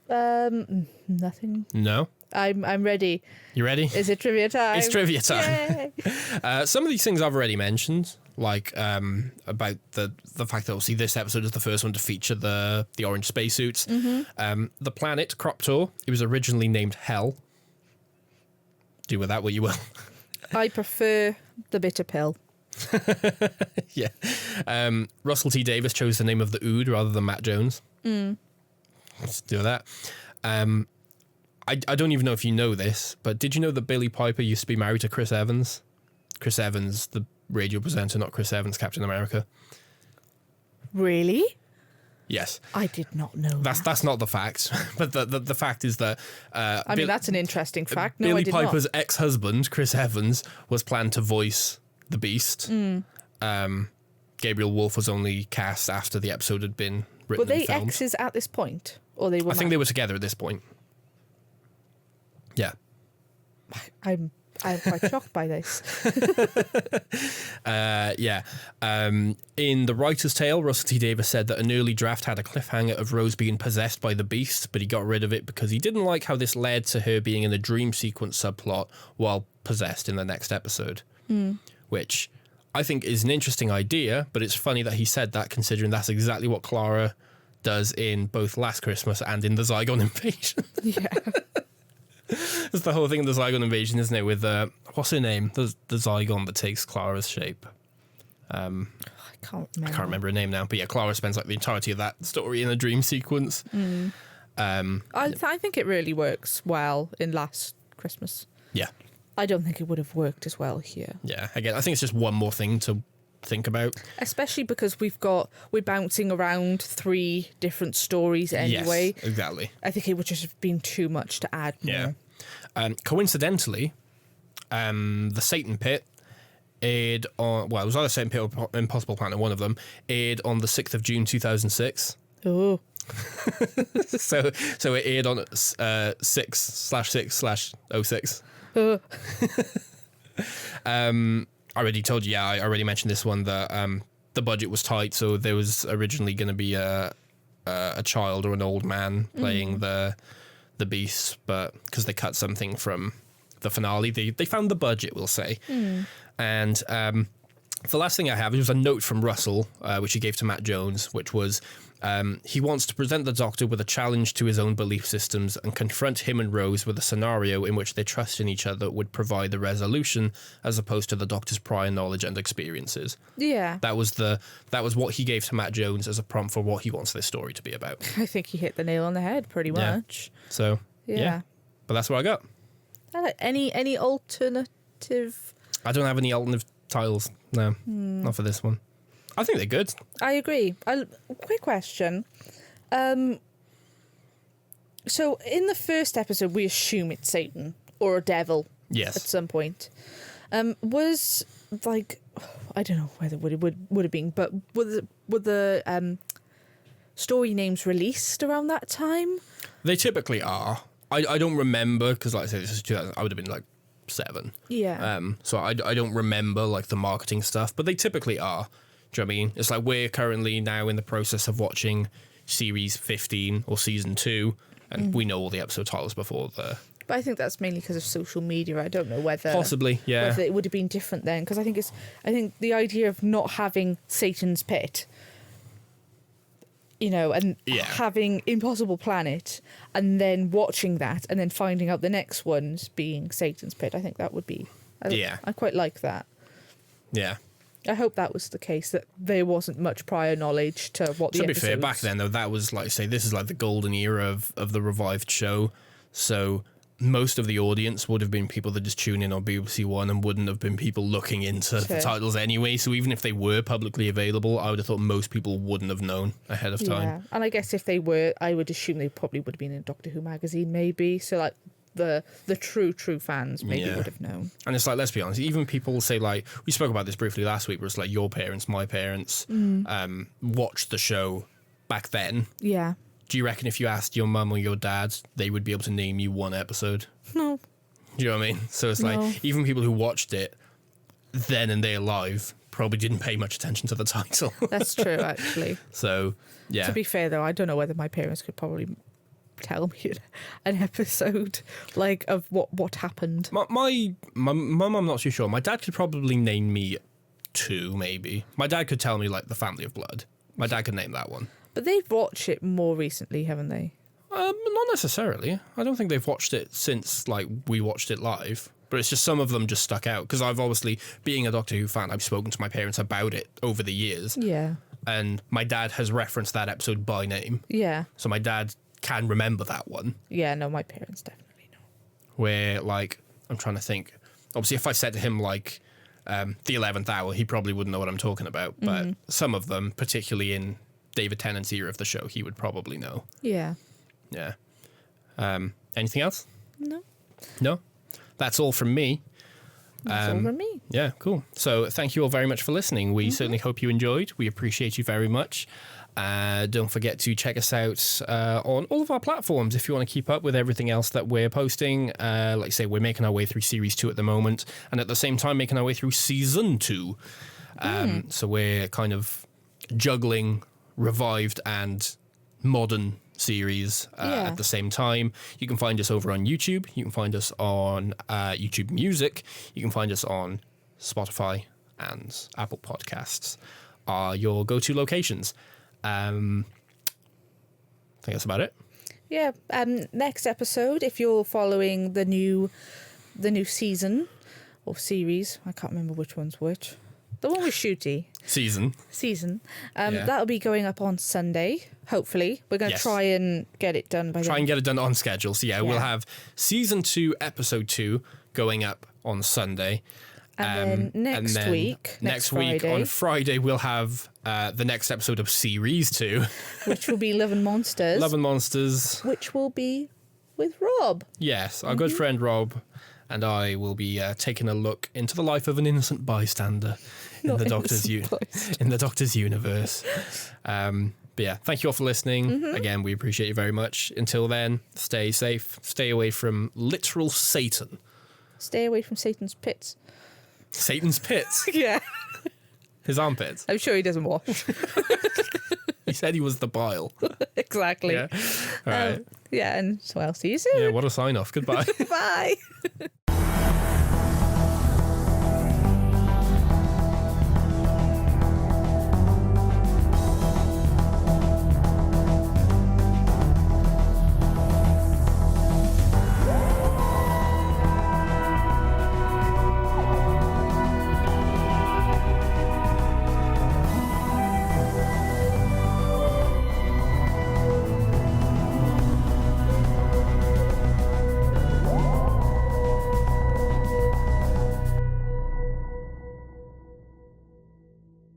Nothing. No? I'm ready. You ready? Is it trivia time? It's trivia time. Some of these things I've already mentioned, like about the fact that obviously this episode is the first one to feature the orange spacesuits. The planet Croptor, it was originally named Hell. Do with that what you will. I prefer the bitter pill. Yeah. Russell T Davies chose the name of the Ood rather than Matt Jones. Let's do that. I don't even know if you know this, but did you know that Billie Piper used to be married to Chris Evans? Chris Evans, the radio presenter, not Chris Evans, Captain America. Really? Yes. I did not know That's not the fact, but the fact is that... I mean, that's an interesting fact. No, Billie I did Piper's not. ex-husband, Chris Evans, was planned to voice the Beast. Gabriel Wolfe was only cast after the episode had been written Were they and filmed. exes at this point? Or they were I think they were together at this point. Yeah. I'm quite shocked by this. Yeah. In The Writer's Tale, Russell T Davies said that an early draft had a cliffhanger of Rose being possessed by the Beast, but he got rid of it because he didn't like how this led to her being in a dream sequence subplot while possessed in the next episode. Which I think is an interesting idea, but it's funny that he said that, considering that's exactly what Clara does in both Last Christmas and in the Zygon Invasion. Yeah. It's the whole thing in the Zygon Invasion, isn't it? With what's her name? The Zygon that takes Clara's shape. I can't remember her name now, but yeah, Clara spends like the entirety of that story in a dream sequence. I think it really works well in Last Christmas. Yeah. I don't think it would have worked as well here. Yeah, again, I think it's just one more thing to think about. Especially because we're bouncing around 3 different stories anyway. Yes, exactly. I think it would just have been too much to add more. Yeah. Coincidentally, the Satan Pit aired on... Well, it was either Satan Pit or Impossible Planet, one of them, aired on the 6th of June 2006. Oh. So it aired on 6/6/06. I already told you, I already mentioned this one, that the budget was tight, so there was originally going to be a child or an old man playing the Beast, but because they cut something from the finale, they found the budget, we'll say. And the last thing I have is a note from Russell, which he gave to Matt Jones, which was he wants to present the Doctor with a challenge to his own belief systems and confront him and Rose with a scenario in which their trust in each other would provide the resolution, as opposed to the Doctor's prior knowledge and experiences. Yeah. That was what he gave to Matt Jones as a prompt for what he wants this story to be about. I think he hit the nail on the head pretty much. So, yeah. But that's what I got. Any alternative? I don't have any alternative titles. No, not for this one. I think they're good. I agree. Quick question. So in the first episode, we assume it's Satan or a devil. Yes. At some point, was like, I don't know whether it would have been, but were the story names released around that time? They typically are. I don't remember, because like I said, this is 2000. I would have been like 7. Yeah. So I don't remember like the marketing stuff, but they typically are. Do you know what I mean? It's like we're currently now in the process of watching series 15 or season 2, and we know all the episode titles before the... But I think that's mainly because of social media. I don't know whether... Possibly, yeah. Whether it would have been different then, because I think the idea of not having Satan's Pit, and having Impossible Planet, and then watching that, and then finding out the next ones being Satan's Pit, I think that would be... I quite like that. Yeah. I hope that was the case, that there wasn't much prior knowledge to what the episodes... To be fair, back then, though, that was, like I say, this is like the golden era of the revived show. So most of the audience would have been people that just tune in on BBC One and wouldn't have been people looking into the titles anyway. So even if they were publicly available, I would have thought most people wouldn't have known ahead of time. Yeah, and I guess if they were, I would assume they probably would have been in Doctor Who magazine, maybe. So, like, the true fans maybe would have known. And it's like, let's be honest, even people say, like, we spoke about this briefly last week, where it's like your parents, my parents watched the show back then. Yeah. Do you reckon if you asked your mum or your dad, they would be able to name you one episode? No. Do you know what I mean? So it's like, even people who watched it then and there live probably didn't pay much attention to the title. That's true, actually. So, yeah. To be fair, though, I don't know whether my parents could probably tell me an episode, like, of what happened. My mum, I'm not too sure. My dad could probably name me 2, maybe. My dad could tell me, like, The Family of Blood. My dad could name that one. But they've watched it more recently, haven't they? Not necessarily. I don't think they've watched it since, like, we watched it live. But it's just some of them just stuck out. Because I've obviously, being a Doctor Who fan, I've spoken to my parents about it over the years. Yeah. And my dad has referenced that episode by name. Yeah. So my dad can remember that one. Yeah, no, my parents definitely know. Where, like, I'm trying to think. Obviously, if I said to him, like, the 11th hour, he probably wouldn't know what I'm talking about. But some of them, particularly in David Tennant's era of the show, he would probably know. Yeah. Yeah. Anything else? No. No? That's all from me. That's all from me. Yeah, cool. So thank you all very much for listening. We certainly hope you enjoyed. We appreciate you very much. Don't forget to check us out on all of our platforms if you want to keep up with everything else that we're posting. Like I say, we're making our way through Series 2 at the moment, and at the same time making our way through Season 2. So we're kind of juggling revived and modern series at the same time. You can find us over on YouTube. You can find us on YouTube Music. You can find us on Spotify and Apple Podcasts are your go-to locations. I think that's about it. Yeah. Next episode, if you're following the new season or series, I can't remember which one's which. The one with Shooty. Season. That'll be going up on Sunday, hopefully. We're going to try and get it done by then. Try and get it done on schedule. So, we'll have Season 2, Episode 2 going up on Sunday. And then next week on Friday, we'll have the next episode of Series 2. Which will be Love and Monsters. Love and Monsters. Which will be with Rob. Yes, our good friend Rob and I will be taking a look into the life of an innocent bystander in the Doctor's universe. But yeah, thank you all for listening. Again, we appreciate you very much. Until then, stay safe. Stay away from literal Satan. Stay away from Satan's pits. Satan's pits? Yeah. His armpits? I'm sure he doesn't wash. He said he was the bile. Exactly. Yeah. All right. And so I'll see you soon. Yeah, what a sign off. Goodbye. Bye.